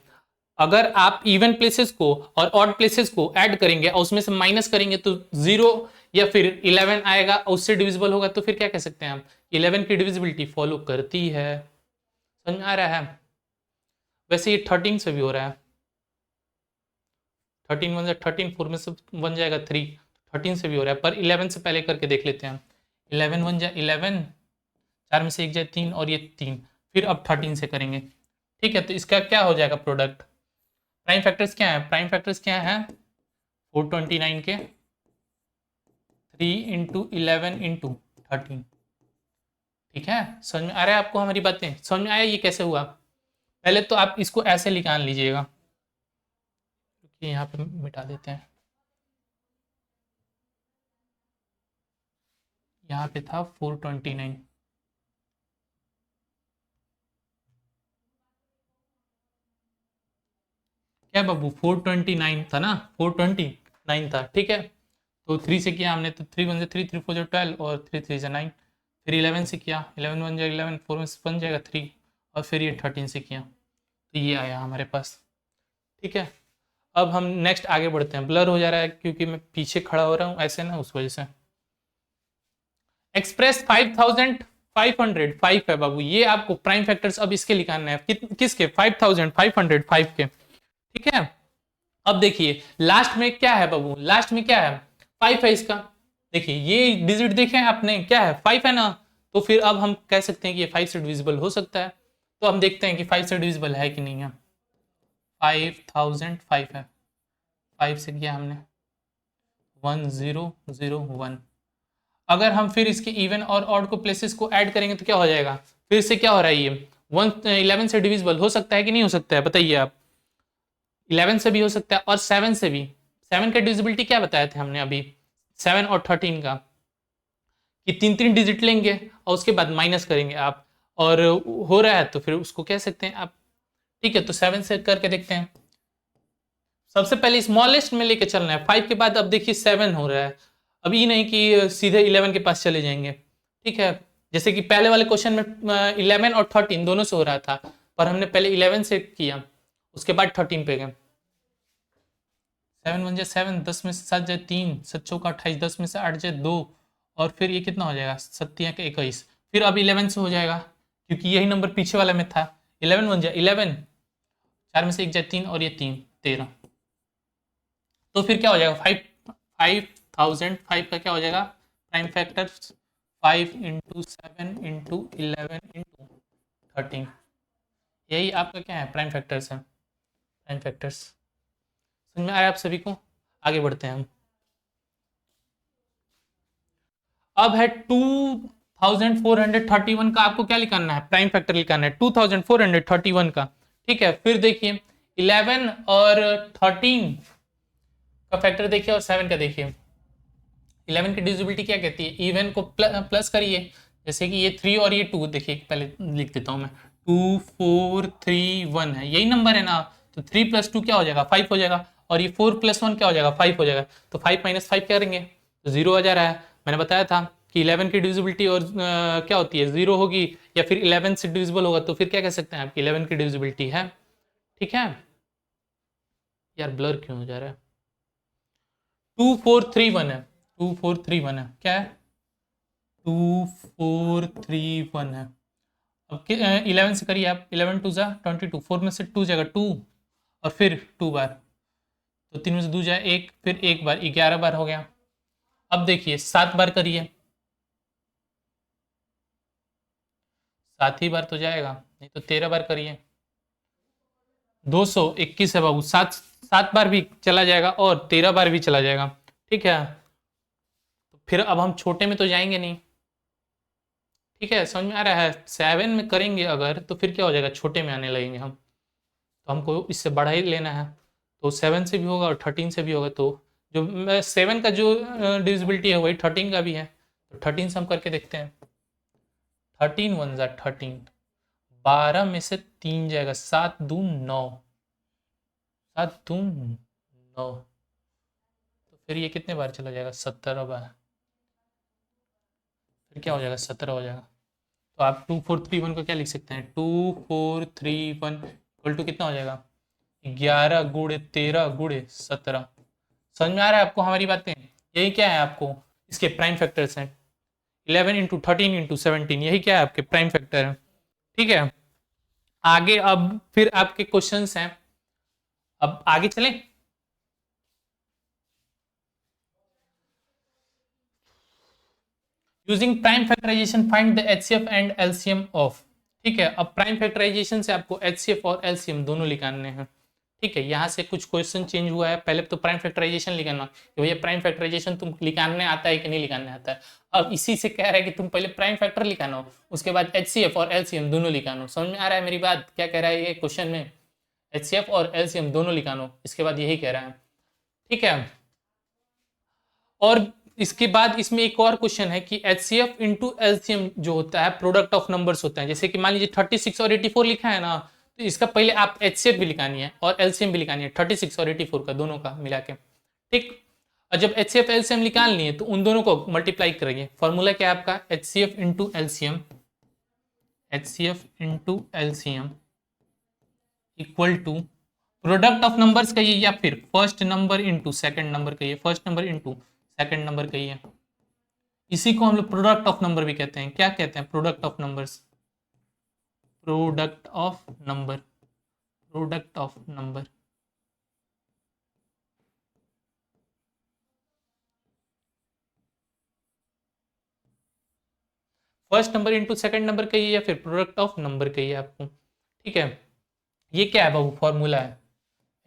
अगर आप इवन प्लेसेस को और ऑड प्लेसेस को ऐड करेंगे और उसमें से माइनस करेंगे तो 0 या फिर 11 आएगा और उससे डिविजिबल होगा, तो फिर क्या कह सकते हैं हम? 11 की डिविजिबिलिटी फॉलो करती है। समझ में आ रहा है? वैसे ये 13 से भी हो रहा है। 13 1 13, 4 में से बन जाएगा 3, 13 से भी हो रहा है, पर 11 से पहले करके देख लेते हैं। 11 1 जाए 11, 4 में से 1 जाए 3 और ये 3, फिर अब 13 से करेंगे। ठीक है, तो इसका क्या हो जाएगा प्रोडक्ट? प्राइम फैक्टर्स क्या है? प्राइम फैक्टर्स क्या है? 429 के 3 × 11 × 13। ठीक है, समझ में आ रहा है आपको हमारी बातें? समझ में आया ये कैसे हुआ? पहले तो आप इसको ऐसे निकाल लीजिएगा, क्योंकि यहाँ पे मिटा देते हैं। यहाँ पे था 429, क्या बाबू? 429 था ना, 429 था। ठीक है, तो 3 से किया हमने, तो 3 1 से 3, 3 4 से 12 और 3 3 से 9। फिर 11 से किया, 11 1 जाएगा 11, 4 में से बन जाएगा 3 और फिर ये 13 से किया, तो ये आया हमारे पास। ठीक है, अब हम नेक्स्ट आगे बढ़ते हैं। ब्लर हो जा रहा है क्योंकि मैं पीछे खड़ा हो रहा हूँ ऐसे ना, उस वजह से। एक्सप्रेस 5505 है बाबू, ये आपको प्राइम फैक्टर्स अब इसके निकालना है। किसके? 5505 के। ठीक है, अब देखिए लास्ट में क्या है बाबू? लास्ट में क्या है? 5 है इसका। देखिए ये डिजिट देखे आपने, क्या है? 5 है ना, तो फिर अब हम कह सकते हैं कि ये 5 से डिविजिबल हो सकता है। तो हम देखते हैं कि 5 से डिविजिबल है कि नहीं है। 5005 है, 5 से किया हमने 1001। अगर हम फिर इसके इवन और ऑड को प्लेसेस को ऐड करेंगे तो क्या हो जाएगा? फिर से क्या हो रहा है ये 11 से डिविजिबल हो सकता है कि नहीं हो सकता है, बताइए आप। 11 से भी हो सकता है और 7 से भी। 7 का डिविजिबिलिटी क्या बताया थे हमने अभी, 7 और 13 का, कि 3 डिजिट लेंगे और उसके बाद माइनस करेंगे आप, और हो रहा है तो फिर उसको कह सकते हैं आप। ठीक है, तो 7 से करके देखते हैं। सबसे पहले स्मॉलेस्ट में लेके चलना है, 5 के बाद अब देखिए 7 हो रहा है। अब ये नहीं कि सीधे 11 के पास चले जाएंगे। ठीक है, जैसे कि पहले वाले क्वेश्चन में 11 और 13 दोनों से हो रहा था, पर हमने पहले 11 से किया, उसके बाद 13 पे गए। 7 1 7, 10 में से 7 जाए 3, 7 चौका 28, 10 में से 8 जाए 2, और फिर ये कितना हो जाएगा 7 का 21। फिर अब 11 से हो जाएगा क्योंकि यही नंबर पीछे वाला में था। 11 1 जाए 11, 4 में से 1 जाए 3, और ये 3 13। तो फिर क्या हो जाएगा 5 का क्या हो जाएगा prime factor, 5 into 7 into 11 into 13। यही आपका क्या है प्राइम फैक्टर्स है, प्राइम फैक्टर्स। समझ में आया आप सभी को? आगे बढ़ते हैं हम। अब है 2431 का, आपको क्या निकालना है, प्राइम फैक्टर निकालना है 2431 का। ठीक है, फिर देखिए 11 और 13 का फैक्टर देखिए और 7 का देखिए। 11 की डिविजिबिलिटी क्या कहती है, इवन को प्लस करिए, जैसे कि ये 3 और ये 2, देखिए पहले लिख देता हूँ मैं, 2431 है, यही नंबर है ना, तो 3 + 2 क्या हो जाएगा 5 हो जाएगा, और ये 4 + 1 क्या हो जाएगा 5 हो जाएगा, तो 5 - 5 क्या करेंगे तो 0 आ जा रहा है। मैंने बताया था कि 11 की डिविजिबिलिटी और क्या होती है 0 होगी, या फिर 11 से डिविजिबल होगा तो फिर क्या कह सकते हैं आपकी 11 की डिविजिबिलिटी है। ठीक है यार, ब्लर क्यों हो जा रहा है, 2431 है, 2431 है, क्या है 2431 है। अब 11 से करिए आप, 11 2 जा 22, 4 में से 2 जाएगा 2, और फिर 2 बार, तो 3 में से 2 जाए 1, फिर 1 बार 11 बार हो गया। अब देखिए 7 बार करिए, 7 ही बार तो जाएगा, नहीं तो 13 बार करिए, 221 है बाबू, 7 बार भी चला जाएगा और 13 बार भी चला जाएगा। ठीक है, तो फिर अब हम छोटे में तो जाएंगे नहीं। ठीक है, समझ में आ रहा है, 7 में करेंगे अगर तो फिर क्या हो जाएगा छोटे में आने लगेंगे हम, तो हमको इससे बड़ा ही लेना है, तो 7 से भी होगा और 13 से भी होगा, तो जो 7 का जो डिविजिबिलिटी है वही 13 का भी है, तो 13 से हम करके देखते हैं। 13 1 जा 13, 12 में से 3 जाएगा, 7 2 9, 7 2 9, तो फिर ये कितने बार चला जाएगा 17 बार, फिर क्या हो जाएगा 17 हो जाएगा। तो आप 2431 को क्या लिख सकते हैं, 2431 इक्वल टू कितना हो जाएगा 11 गुणे 13 गुणे 17। समझ में आ रहा है आपको हमारी बातें, यही क्या है आपको इसके प्राइम फैक्टर्स हैं, 11 इंटू 13 इंटू 17, यही क्या है आपके प्राइम फैक्टर है। ठीक है, आगे अब फिर आपके क्वेश्चंस हैं, अब आगे चलें। Using prime factorization find the HCF and LCM of. ठीक है, अब प्राइम फैक्टराइजेशन से आपको एचसीएफ और एलसीएम दोनों निकालने हैं। ठीक है, यहाँ से कुछ क्वेश्चन चेंज हुआ है, पहले तो प्राइम फैक्टराइजेशन लिखाना कि भैया प्राइम फैक्टराइजेशन तुम लिखाने आता है कि नहीं लिखाने आता है। अब इसी से कह रहा है कि तुम पहले प्राइम फैक्टर लिखाना हो, उसके बाद एचसीएफ और एलसीएम दोनों लिखाना। समझ में आ रहा है मेरी बात, क्या कह रहा है ये क्वेश्चन में, एचसीएफ और एलसीएम दोनों लिखाना, इसके बाद यही कह रहा है। ठीक है, और इसके बाद इसमें एक और क्वेश्चन है कि एचसीएफ इंटू एलसीएम जो होता है प्रोडक्ट ऑफ नंबर्स होता है, जैसे कि मान लीजिए 36 और 84 लिखा है ना, तो इसका पहले आप एचसीएफ भी लिखानी है और एलसीएम भी लिखानी है, 36 और 84 का दोनों का मिला के। ठीक, और जब एचसीएफ एलसीएम निकालनी है तो उन दोनों को मल्टीप्लाई करेंगे। फॉर्मूला क्या है आपका, HCF into LCM, HCF into LCM equal to product of numbers कहिए या फिर first number into second number कहिए, first number into second number कहिए। इसी को हम लोग प्रोडक्ट ऑफ नंबर भी कहते हैं। क्या कहते हैं, product of numbers, product of number, product of number. First number into second number कहिए या फिर प्रोडक्ट ऑफ नंबर कहिए आपको। ठीक है, ये क्या है बाबू फॉर्मूला है,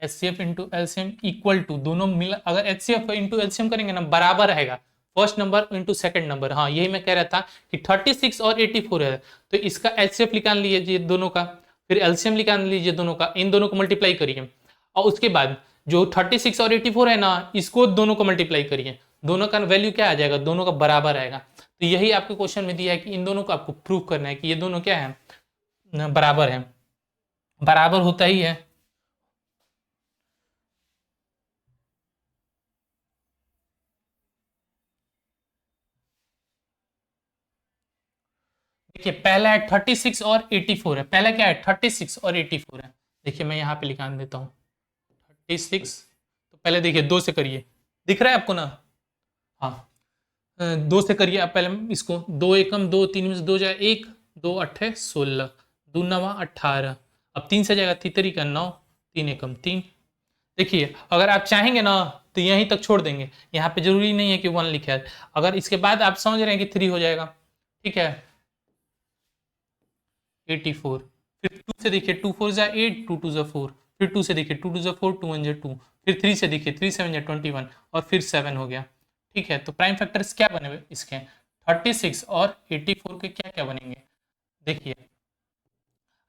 HCF into LCM equal to, दोनों मिला, अगर HCF इंटू एलसीएम करेंगे ना बराबर रहेगा first number into second number. हाँ यही मैं कह रहा था कि 36 और 84 है, तो इसका HCF निकाल लीजिए दोनों का, फिर एलसीएम निकाल लीजिए दोनों का, इन दोनों को मल्टीप्लाई करिए, और उसके बाद जो 36 और 84 है ना, इसको दोनों को मल्टीप्लाई करिए, दोनों का वैल्यू क्या आ जाएगा, दोनों का बराबर आएगा। तो यही आपके क्वेश्चन में दिया है कि इन दोनों को आपको प्रूव करना है कि ये दोनों क्या है, बराबर है, बराबर होता ही है। देखिए पहला है 36 और 84 है, पहला क्या है 36 और 84 है। देखिए मैं यहाँ पे लिखा देता हूँ 36, तो पहले देखिए दो से करिए, दिख रहा है आपको ना, हाँ दो से करिए आप पहले इसको, दो एकम दो, तीन में से दो जाए एक, दो अट्ठे 16, दो नवा 18, अब तीन से जाएगा तीतरी का 9, तीन एकम तीन। देखिए अगर आप चाहेंगे ना तो यहीं तक छोड़ देंगे, यहाँ पे जरूरी नहीं है कि 1 लिखा है, अगर इसके बाद आप समझ रहे हैं कि 3 हो जाएगा, ठीक है 84, फिर 2 से देखिए 2 4 जा 8, 2 2 जा 4, फिर 2 से देखिए 2 2 जा 4, 2 1 जा 2, फिर 3 से देखिए 3 7 जा 21, और फिर 7 हो गया। ठीक है, तो प्राइम फैक्टर्स क्या बने हुए इसके, 36 और 84 के क्या क्या बनेंगे, देखिए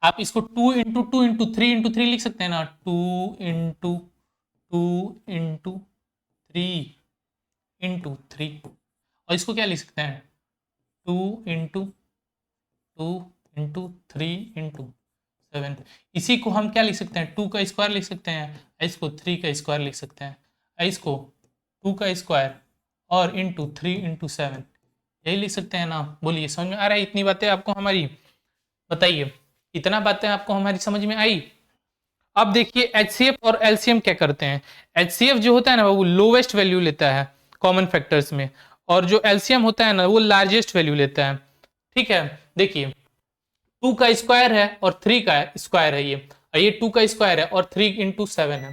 आप इसको 2 into two into three into three लिख सकते हैं ना, 2 इंटू थ्री इंटू थ्री, और इसको क्या लिख सकते हैं 2 into two into three into 7। इसी को हम क्या लिख सकते हैं, 2 का स्क्वायर लिख सकते हैं, इसको 3 का स्क्वायर लिख सकते हैं, इसको 2 का स्क्वायर और इंटू 3 इंटू 7, यही लिख सकते हैं ना। बोलिए समझ में आ रहा है इतनी बातें आपको हमारी, बताइए इतना बातें आपको हमारी समझ में आई। अब देखिए HCF और LCM क्या करते हैं, HCF जो होता है ना वो लोवेस्ट वैल्यू लेता है कॉमन फैक्टर्स में, और जो LCM होता है ना वो लार्जेस्ट वैल्यू लेता है। ठीक है, देखिए 2 का स्क्वायर है और 3 का स्क्वायर है ये, और ये 2 का स्क्वायर है और 3 इंटू 7 है।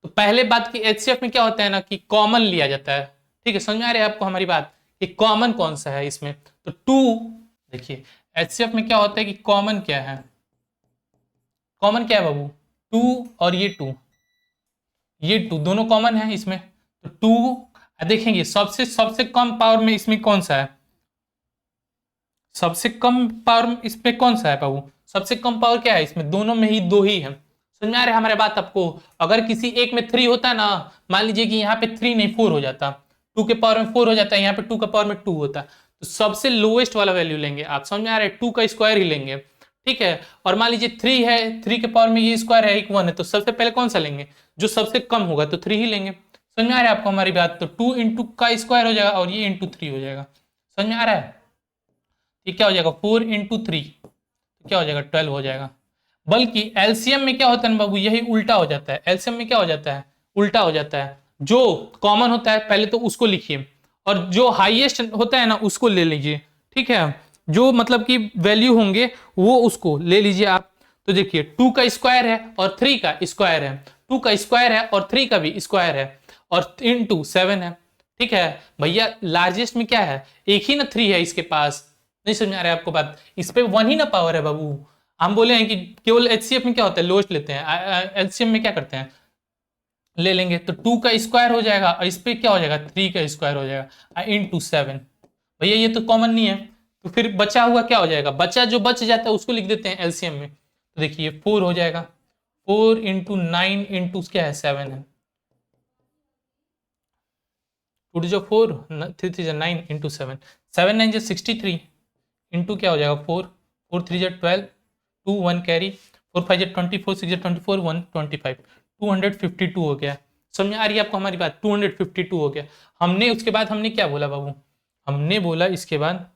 तो पहले बात की HCF में क्या होता है ना कि कॉमन लिया जाता है, ठीक है समझ में आ रही है आपको हमारी बात, कि कॉमन कौन सा है इसमें, तो 2, देखिए HCF में क्या होता है कि कॉमन क्या है, कॉमन क्या है बाबू 2 और ये 2, ये 2 दोनों कॉमन है इसमें, तो 2 देखेंगे सबसे सबसे कम पावर में इसमें कौन सा है, सबसे कम पावर इसमें कौन सा है बाबू, सबसे कम पावर क्या है इसमें, दोनों में ही दो ही है। समझ में आ रहा है हमारे बात आपको, अगर किसी एक में 3 होता ना, मान लीजिए कि यहाँ पे 3 नहीं 4 हो जाता, 2 के पावर में 4 हो जाता है, यहाँ पे 2 का पावर में 2 होता, तो सबसे लोएस्ट वाला वैल्यू लेंगे आप, समझ में आ रहा है 2 का स्क्वायर ही लेंगे। ठीक है, और मान लीजिए 3 है, 3 के पावर में ये स्क्वायर है, एक 1 है, तो सबसे पहले कौन सा लेंगे, जो सबसे कम होगा तो 3 ही लेंगे। समझ में आ रहा है आपको हमारी बात, तो 2 इंटू का स्क्वायर हो जाएगा और ये इंटू 3 हो जाएगा। समझ में आ रहा है, ये क्या हो जाएगा 4 इंटू थ्री, तो क्या हो जाएगा 12 हो जाएगा। बल्कि एलसीएम में क्या होता है बाबू, यही उल्टा हो जाता है, एलसीएम में क्या हो जाता है, उल्टा हो जाता है, जो कॉमन होता है पहले तो उसको लिखिए, और जो हाईएस्ट होता है ना उसको ले लीजिए। ठीक है, जो मतलब कि वैल्यू होंगे वो उसको ले लीजिए आप। तो देखिए 2 का स्क्वायर है और 3 का स्क्वायर है, 2 का स्क्वायर है और 3 का भी स्क्वायर है, और इंटू 7 है। ठीक है भैया, लार्जेस्ट में क्या है, एक ही ना 3 है इसके पास, नहीं समझ में आ रहा है आपको बात, इस पे 1 ही ना पावर है बाबू। हम बोले हैं कि केवल HCF में क्या होता है लोएस्ट लेते हैं, एलसीएम में क्या करते हैं ले लेंगे, तो 2 का स्क्वायर हो जाएगा और इस पे क्या हो जाएगा 3 का स्क्वायर हो जाएगा इंटू 7। भैया ये तो कॉमन नहीं है, तो फिर बचा हुआ क्या हो जाएगा, बचा जो बच जाता है उसको लिख देते हैं एलसीएम में, तो देखिए 4 हो जाएगा, 4 इंटू 9 इंटू क्या है 7 है, 2 जो 4, 3 3 जो 9 इंटू 7, 7 9 जो 63 इंटू क्या हो जाएगा 4, 4 3 जो 12, 2 1 कैरी, 4 5 जो 24, 6 जो 24, 1 25, 252 हो गया। समझ में आ रही है आपको हमारी बात, 252 हो गया। हमने उसके बाद हमने क्या बोला बाबू, हमने बोला इसके बाद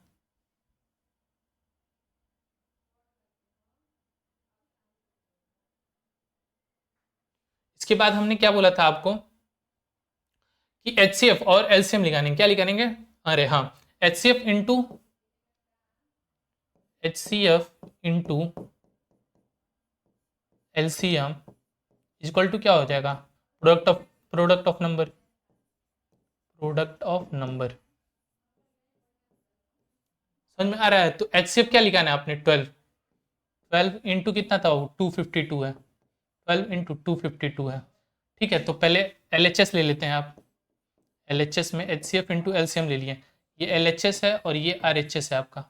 हमने क्या बोला था आपको कि HCF और LCM लिखाने, क्या लिखानेंगे, अरे हाँ HCF into LCM equal to क्या हो जाएगा, प्रोडक्ट ऑफ नंबर। समझ में आ रहा है, तो HCF क्या लिखाना है आपने 12, 12 इंटू कितना था वो 252 है, 12 इंटू 252 है। ठीक है, तो पहले LHS ले लेते हैं आप। LHS में HCF इंटू LCM ले लिए। ये LHS है और ये RHS है आपका।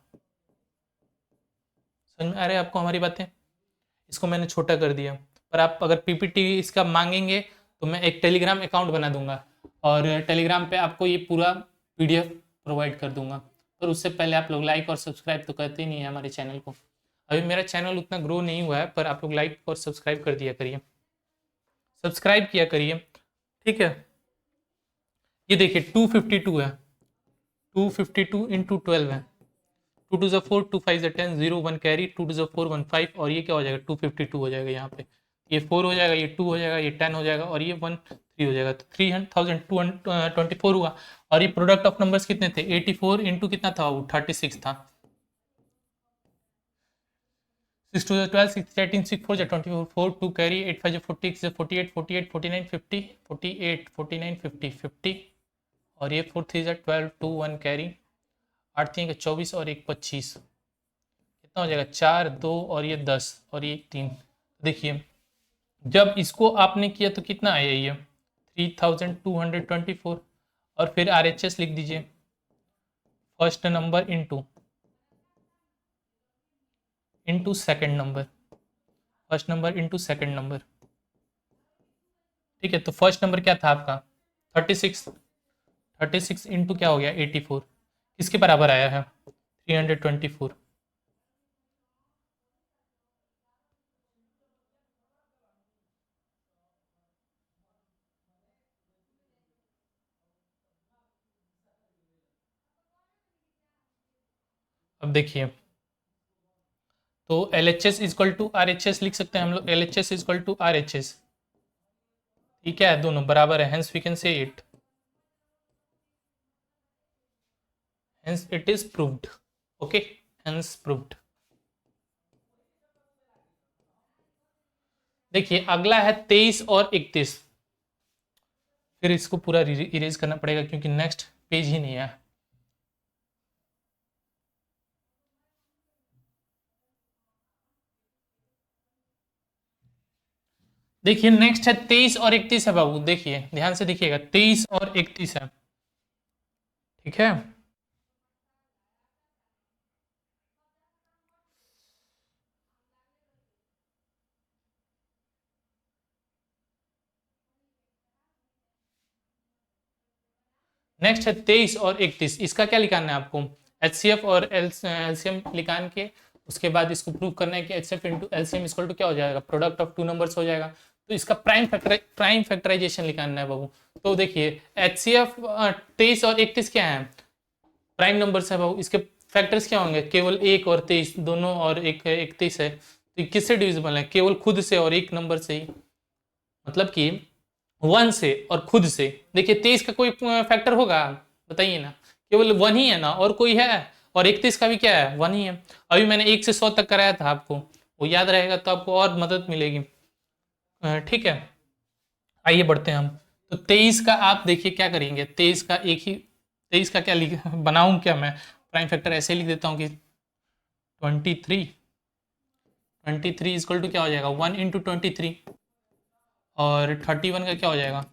समझ में आ रहा है आपको हमारी बातें? इसको मैंने छोटा कर दिया, पर आप अगर PPT इसका मांगेंगे तो मैं एक टेलीग्राम अकाउंट बना दूंगा और टेलीग्राम पे आपको ये पूरा PDF प्रोवाइड कर दूंगा। पर उससे पहले आप लोग लाइक और सब्सक्राइब तो करते ही नहीं है हमारे चैनल को। अभी मेरा चैनल उतना ग्रो नहीं हुआ है, पर आप लोग लाइक और सब्सक्राइब कर दिया करिए, सब्सक्राइब किया करिए। ठीक है, ये देखिए 252 है, 252 इंटू 12 है। 2 टू ज़ 4, 2 5 ज़ 10, 0 1 कैरी, 2 टू ज़ 4 1 5, और ये क्या हो जाएगा 252 हो जाएगा यहाँ पे। ये 4 हो जाएगा, ये 2 हो जाएगा, ये 10 हो जाएगा और ये 1 3 हो जाएगा। तो 3224 हुआ। और ये प्रोडक्ट ऑफ नंबर्स कितने थे? 84 इंटू कितना था वो? 36 था। 6 2 12, 6 18, 6 4 24, 4 2 कैरी, 8 5 40, 6 48, 48, 49 50, 48 49 50 50, और ये 4 3 12, 2 1 कैरी, 8 3 24 और 1 25, कितना हो जाएगा? 4 2 और ये 10 और ये 3। देखिए जब इसको आपने किया तो कितना आया ये? 3224। और फिर RHS लिख दीजिए, first number into second number, first number into second number. ठीक है, तो फर्स्ट नंबर क्या था आपका? 36, 36 इंटू क्या हो गया? 84, किसके बराबर आया है? 324। अब देखिए, तो LHS इक्वल टू RHS लिख सकते हैं हम लोग। LHS इक्वल टू RHS, ठीक है, दोनों बराबर है, hence we can say it, hence it is proved. Okay, hence proved. देखिए अगला है 23 और 31। फिर इसको पूरा इरेज करना पड़ेगा क्योंकि नेक्स्ट पेज ही नहीं है। देखिए नेक्स्ट है 23 और 31 है बाबू। देखिए ध्यान से देखिएगा, 23 और 31 है। ठीक है, नेक्स्ट है 23 और 31। इसका क्या लिखाना है आपको? HCF और LCM लिखान के उसके बाद इसको प्रूव करना है कि HCF into LCM equal to क्या हो जाएगा? प्रोडक्ट ऑफ टू नंबर्स हो जाएगा। तो इसका प्राइम फैक्टराइजेशन लिखाना है बाबू। तो देखिए HCF 23 और 31 क्या है? प्राइम नंबर्स है बाबू। इसके फैक्टर्स क्या होंगे? केवल 1 और 23 दोनों, और एक 31 है, तो किससे डिविजिबल है? केवल खुद से और एक नंबर से ही, मतलब कि 1 से और खुद से। देखिए 23 का कोई फैक्टर होगा? बताइए ना, केवल 1 ही है ना, और कोई है? और 31 का भी क्या है? 1 ही है। अभी मैंने 1 से 100 तक कराया था आपको, वो याद रहेगा तो आपको और मदद मिलेगी। ठीक है, आइए बढ़ते हैं हम। तो 23 का आप देखिए क्या करेंगे। 23 का एक ही, 23 का क्या लिख बनाऊं क्या मैं? प्राइम फैक्टर ऐसे लिख देता हूँ कि 23, 23 इक्वल टू क्या हो जाएगा? 1 इंटू 23, और 31 का क्या हो जाएगा?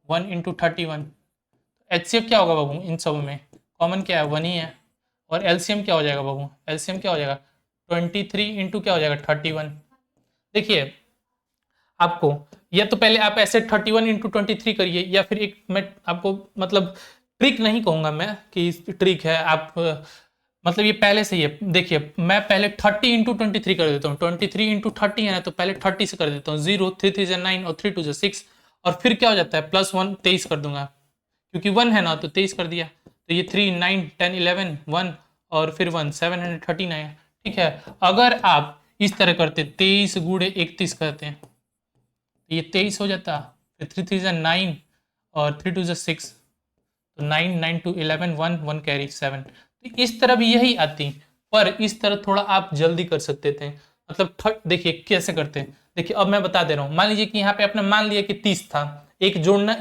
1 इंटू 31। HCF क्या होगा बाबू? इन सब में कॉमन क्या है? 1 ही है। और LCM क्या हो जाएगा बाबू? LCM क्या हो जाएगा? 23 इंटू क्या हो जाएगा? 31। देखिए आपको, या तो पहले आप ऐसे 31 इंटू 23 करिए, या फिर एक मैं आपको मतलब ट्रिक नहीं कहूँगा मैं कि ट्रिक है, आप मतलब ये पहले से ही है। देखिए मैं पहले 30 इंटू 23 कर देता हूँ। 23 इंटू 30 है ना, तो पहले 30 से कर देता हूँ। 0 3 3 9 और 3 2 6, और फिर क्या हो जाता है? +1 23 कर दूंगा, क्योंकि 1 है ना तो 23 कर दिया। तो ये 3 9 10 11 1 और फिर 1 713 आया। ठीक है, अगर आप इस तरह करते 23 गुणे 31 करते हैं, तो ये 23 हो जाता। फिर 3 3 9 और 3 2 6, तो 9 9 2 11 1 1 कैरी 7। तो इस तरह भी यही आती, पर इस तरह थोड़ा आप जल्दी कर सकते थे। मतलब देखिए कैसे करते हैं। देखिए अब मैं बता दे रहा हूँ। मान लीजिए कि यहाँ पे आपने मान लिया कि 30 था, एक जोड़ना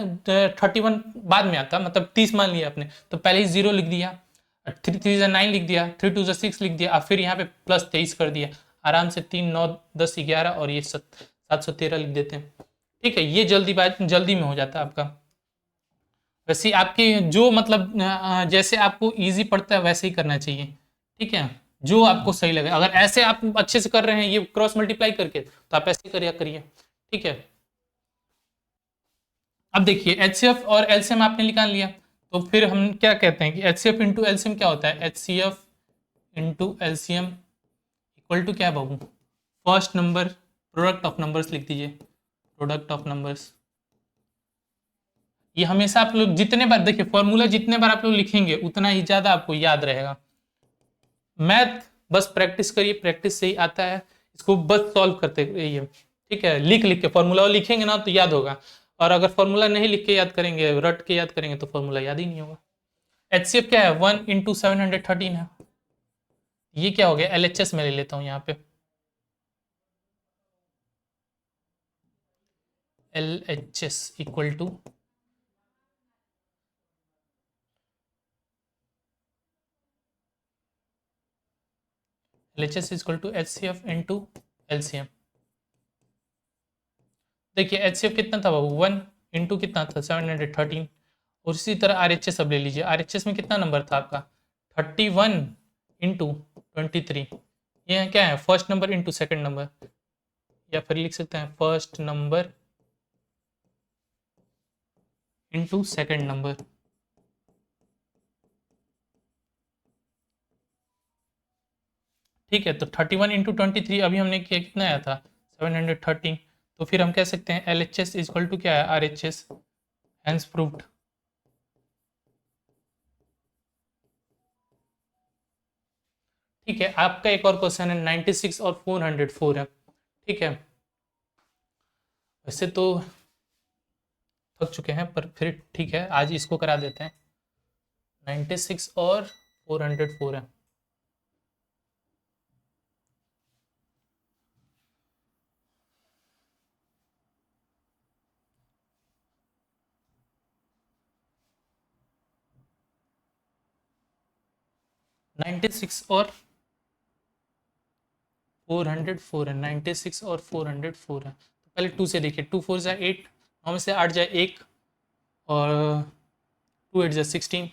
31 बाद में आता, मतलब 30 मान लिया आपने, तो पहले ही 0 लिख दिया, 3 3 9 लिख दिया, 3 2 6 लिख दिया, और फिर यहाँ पे +23 कर दिया। आराम से 3 9 10 11 और ये 7 713 लिख देते हैं। ठीक है, ये जल्दी में हो जाता है आपका। वैसे आपके जो मतलब जैसे आपको इजी पड़ता है वैसे ही करना चाहिए। ठीक है, जो आपको सही लगे। अगर ऐसे आप अच्छे से कर रहे हैं ये क्रॉस मल्टीप्लाई करके, तो आप ऐसे करिए करिए। ठीक है, अब देखिए एचसीएफ और एलसीएम आपने निकाल लिया, तो फिर हम क्या कहते हैं कि एचसीएफ इंटू एलसीएम क्या होता है? HCF into LCM equal to क्या है बाबू? First number product of numbers लिख दीजिए, प्रोडक्ट ऑफ नंबर्स। ये हमेशा आप लोग जितने बार देखिए, फॉर्मूला जितने बार आप लोग लिखेंगे उतना ही ज्यादा आपको याद रहेगा। मैथ बस प्रैक्टिस करिए, प्रैक्टिस से ही आता है, इसको बस सॉल्व करते रहिए। ठीक है, लिख लिख के फॉर्मूला लिखेंगे ना तो याद होगा, और अगर फॉर्मूला नहीं लिख के याद करेंगे, रट के याद करेंगे, तो फॉर्मूला याद ही नहीं होगा। एचसीएफ क्या है? 1 इंटू 713 है। ये क्या हो गया? एलएचएस में ले लेता हूँ यहाँ पे, LHS equal to LHS equal to HCF into LCM। देखिए HCF कितना था बाबू? 1 इंटू कितना था? 713। और इसी तरह RHS अब ले लीजिए। RHS में कितना नंबर था आपका? 31 इंटू 23। ये क्या है? First number into second number, या फिर लिख सकते हैं first number into second number. ठीक है, तो 31 इंटू 23 अभी हमने किया, कितना आया था? 713। तो फिर हम कह सकते हैं LHS इक्वल टू क्या है? RHS, hence proved. ठीक है, आपका एक और क्वेश्चन है 96 और 404 है। ठीक है, वैसे तो थक चुके हैं पर फिर ठीक है, आज इसको करा देते हैं। 96 और 404 है। नाइन्टी सिक्स और 404 है। 96 और 404 है। तो पहले 2 से देखिए, 2 4 जाए 8, 9 में से 8 जाए 1, और 2 8 जाए 16,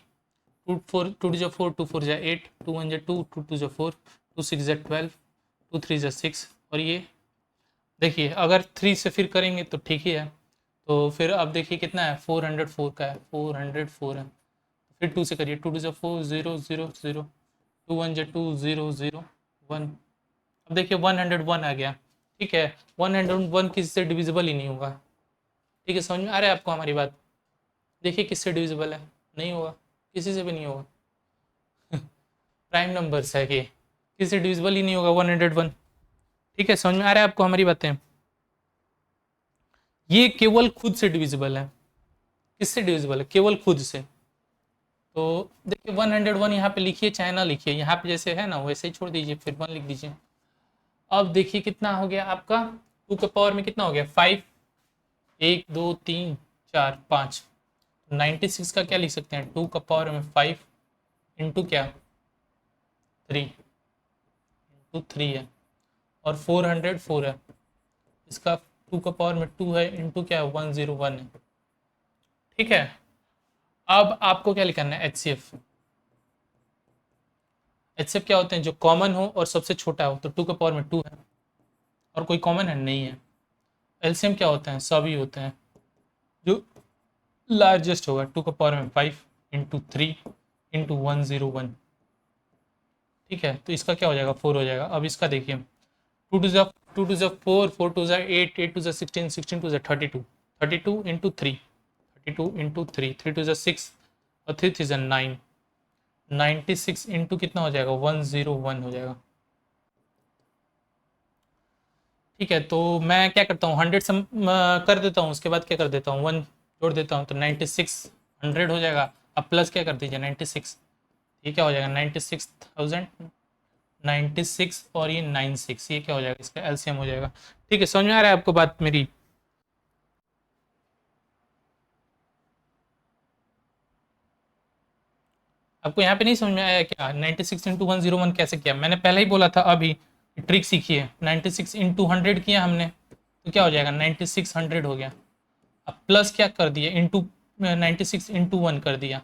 2 4 2 जा 4, 2 4 जाए 8, 2 1 जा 2, 2 2 जा 4, 2 6 जा 12, 2 3 जा 6। और ये देखिए अगर 3 से फिर करेंगे तो ठीक ही है। तो फिर अब देखिए कितना है? 404 का है, 404 है। फिर 2 से करिए, 2 2 जा 4, 0 0 0, 2 1 जा 2, 0 0 1। अब देखिए 101 आ गया। ठीक है, 101 किसी से डिविजिबल ही नहीं होगा। ठीक है, समझ में आ रहा है आपको हमारी बात? देखिए किससे डिविजिबल है? नहीं होगा, किसी से भी नहीं होगा। प्राइम नंबर्स है कि किसी से डिविजिबल ही नहीं होगा 101। ठीक है, समझ में आ रहा है आपको हमारी बातें? ये केवल खुद से डिविजिबल है। किससे डिविजिबल है? केवल खुद से। तो देखिए 101 यहाँ पे लिखिए, चाहे ना लिखिए, यहाँ पे जैसे है ना वैसे ही छोड़ दीजिए, फिर 1 लिख दीजिए। अब देखिए कितना हो गया आपका? 2 के पावर में कितना हो गया? 5, 1 2 3 4 5। 96 का क्या लिख सकते हैं? 2 का पावर में 5 इंटू क्या? 3, इंटू 3 है, और 404 है। इसका 2 का पावर में 2 है, इंटू क्या है? 101 है। ठीक है, अब आपको क्या लिखना है? HCF। HCF क्या होते हैं? जो कॉमन हो और सबसे छोटा हो। तो 2 का पावर में 2 है, और कोई कॉमन है? नहीं है। LCM क्या होते हैं? सभी होते हैं। जो लार्जेस्ट होगा 2 का पावर में 5 इंटू 3 इंटू 101। ठीक है, तो इसका क्या हो जाएगा? 4 हो जाएगा। अब इसका देखिए, 2 टू ज़ा 4, 4 टू ज़ा 8, 8 टू ज़ा 16, 16 टू ज़ा 32, 32 इंटू 3, 32 इंटू 3, 3 टू ज़ा 6, और 3 3 ज़ा 9, 96 इंटू कितना हो जाएगा? 101 हो जाएगा। ठीक है, तो मैं क्या करता हूँ, 100 सम कर देता हूँ, उसके बाद क्या कर देता हूँ? 1 जोड़ देता हूँ, तो 96 100 हो जाएगा। अब प्लस क्या कर दीजिए? 96। ये क्या हो जाएगा? 96,000, 96 और ये 96, ये क्या हो जाएगा? इसका एलसीएम हो जाएगा। ठीक है, समझ में आ रहा है आपको बात मेरी? आपको यहाँ पे नहीं समझ में आया क्या? 96 इंटू 101 कैसे किया? मैंने पहले ही बोला था। अभी ट्रिक सीखिए। 96 इंटू 100 किया हमने, तो तो क्या हो जाएगा 9600 हो गया। अब प्लस क्या कर दिया, इंटू 96 इंटू 1 कर दिया,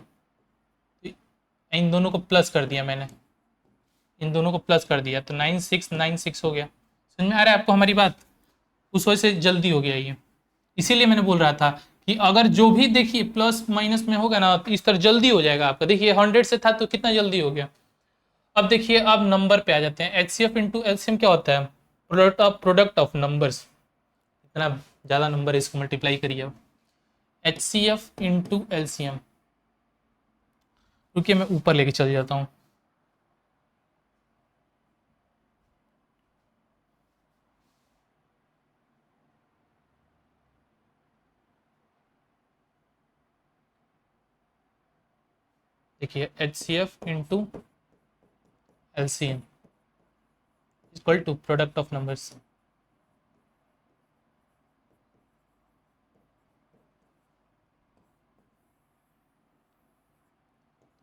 इन दोनों को प्लस कर दिया मैंने, इन दोनों को प्लस कर दिया तो 9696 हो गया। समझ में आ रहा है आपको हमारी बात? उस वजह से जल्दी हो गया ये, इसीलिए मैंने बोल रहा था कि अगर जो भी देखिए प्लस माइनस में होगा ना तो इस तरह जल्दी हो जाएगा आपका। देखिए 100 से था तो कितना जल्दी हो गया। अब देखिए अब नंबर पे आ जाते हैं। H C F into LCM क्या होता है, प्रोडक्ट ऑफ नंबर्स। इतना ज़्यादा नंबर है, इसको मल्टीप्लाई करिए अब। H C F into LCM, रुकिए मैं ऊपर लेके चल जाता हूँ। देखिए H C F into LCM equal to product of numbers.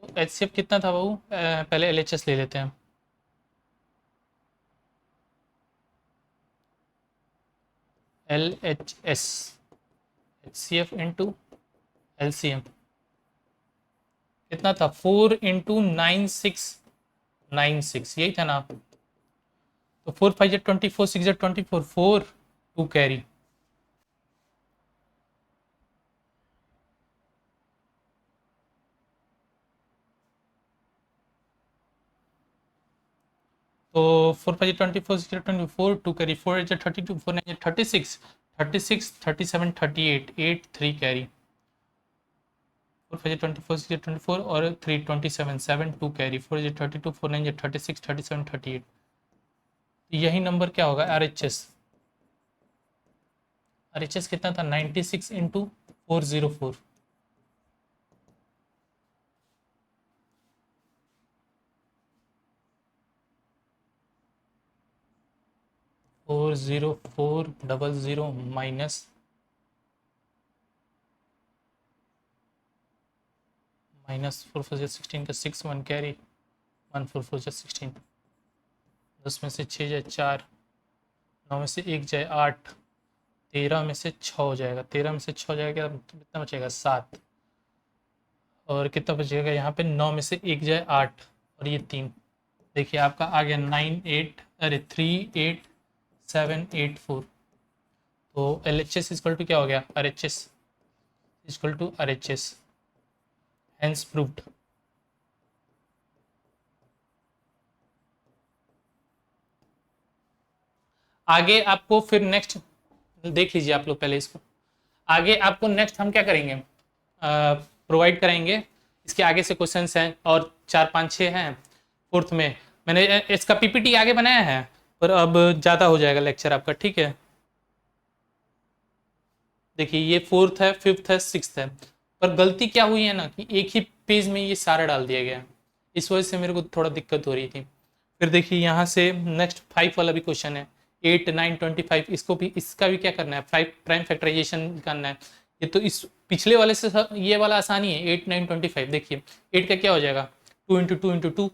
तो एच सी एफ कितना था बाबू, पहले एल एच एस ले लेते हैं। L H S, H C F into L C M कितना था, 4 इंटू 9696, यही था ना। तो 4 5 24, 6 24, 4 2 कैरी। तो 4 5 24, 6 24, 2 कैरी, 4 8 32, 4 9 36, 36 37 38, 8 3 कैरी। 4 5 24, 6 24 और 3 27, 7 2 कैरी, 4 32, 4 9 36, 37 38। यही नंबर क्या होगा, are H S. Are H S कितना था, 96 इंटू 404। 40400 माइनस 4 4 16 का 6 1 कैरी, 1 4 4 16। 10 में से 6 जाए 4, 9 में से 1 जाए 8, 13 में से 6 हो जाएगा, 13 में से 6 हो जाएगा तो कितना बचेगा 7, और कितना बचेगा यहाँ पे 9 में से 1 जाए 8 और ये 3। देखिए आपका आ गया 3874। तो L H S equal to क्या हो गया, R H S equal to R H S, hence proved. आगे आपको फिर नेक्स्ट देख लीजिए आप लोग पहले इसको। आगे आपको नेक्स्ट हम क्या करेंगे, प्रोवाइड करेंगे। इसके आगे से क्वेश्चंस हैं और 4 5 6 हैं। फोर्थ में मैंने इसका पीपीटी आगे बनाया है, पर अब ज़्यादा हो जाएगा लेक्चर आपका, ठीक है। देखिए ये फोर्थ है, फिफ्थ है, सिक्स्थ है, पर गलती क्या हुई है ना कि एक ही पेज में ये सारा डाल दिया गया, इस वजह से मेरे को थोड़ा दिक्कत हो रही थी। फिर देखिए यहाँ से नेक्स्ट 5 वाला भी क्वेश्चन है, 8 9 25, इसको भी, इसका भी क्या करना है, 5 प्राइम फैक्टराइजेशन करना है। ये तो इस पिछले वाले से ये वाला आसानी है, 8 9 25। देखिए 8 का क्या हो जाएगा 2 इंटू 2 इंटू 2,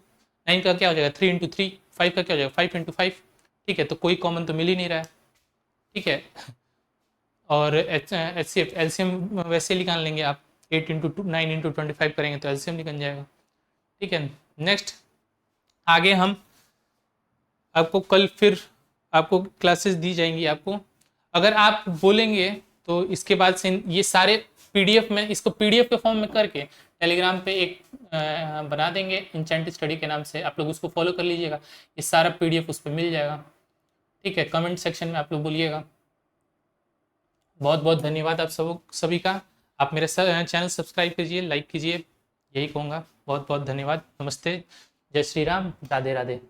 9 का क्या हो जाएगा 3 इंटू 3, 5 का क्या हो जाएगा 5 इंटू 5। ठीक है, तो कोई कॉमन तो मिल ही नहीं रहा है, ठीक है। और H C F L C M वैसे निकाल लेंगे आप, 8 इंटू 9 इंटू 25 करेंगे तो एल सी एम निकल जाएगा, ठीक है। नेक्स्ट आगे हम आपको कल फिर आपको क्लासेस दी जाएंगी आपको, अगर आप बोलेंगे तो इसके बाद से ये सारे पीडीएफ में, इसको पीडीएफ के फॉर्म में करके टेलीग्राम पे एक बना देंगे इंचेंट स्टडी के नाम से, आप लोग उसको फॉलो कर लीजिएगा, ये सारा पीडीएफ उस पर मिल जाएगा, ठीक है। कमेंट सेक्शन में आप लोग बोलिएगा। बहुत बहुत धन्यवाद आप सब सभी का। आप मेरे चैनल सब्सक्राइब कीजिए, लाइक कीजिए, यही कहूँगा। बहुत बहुत धन्यवाद, नमस्ते, जय श्री राम, राधे राधे।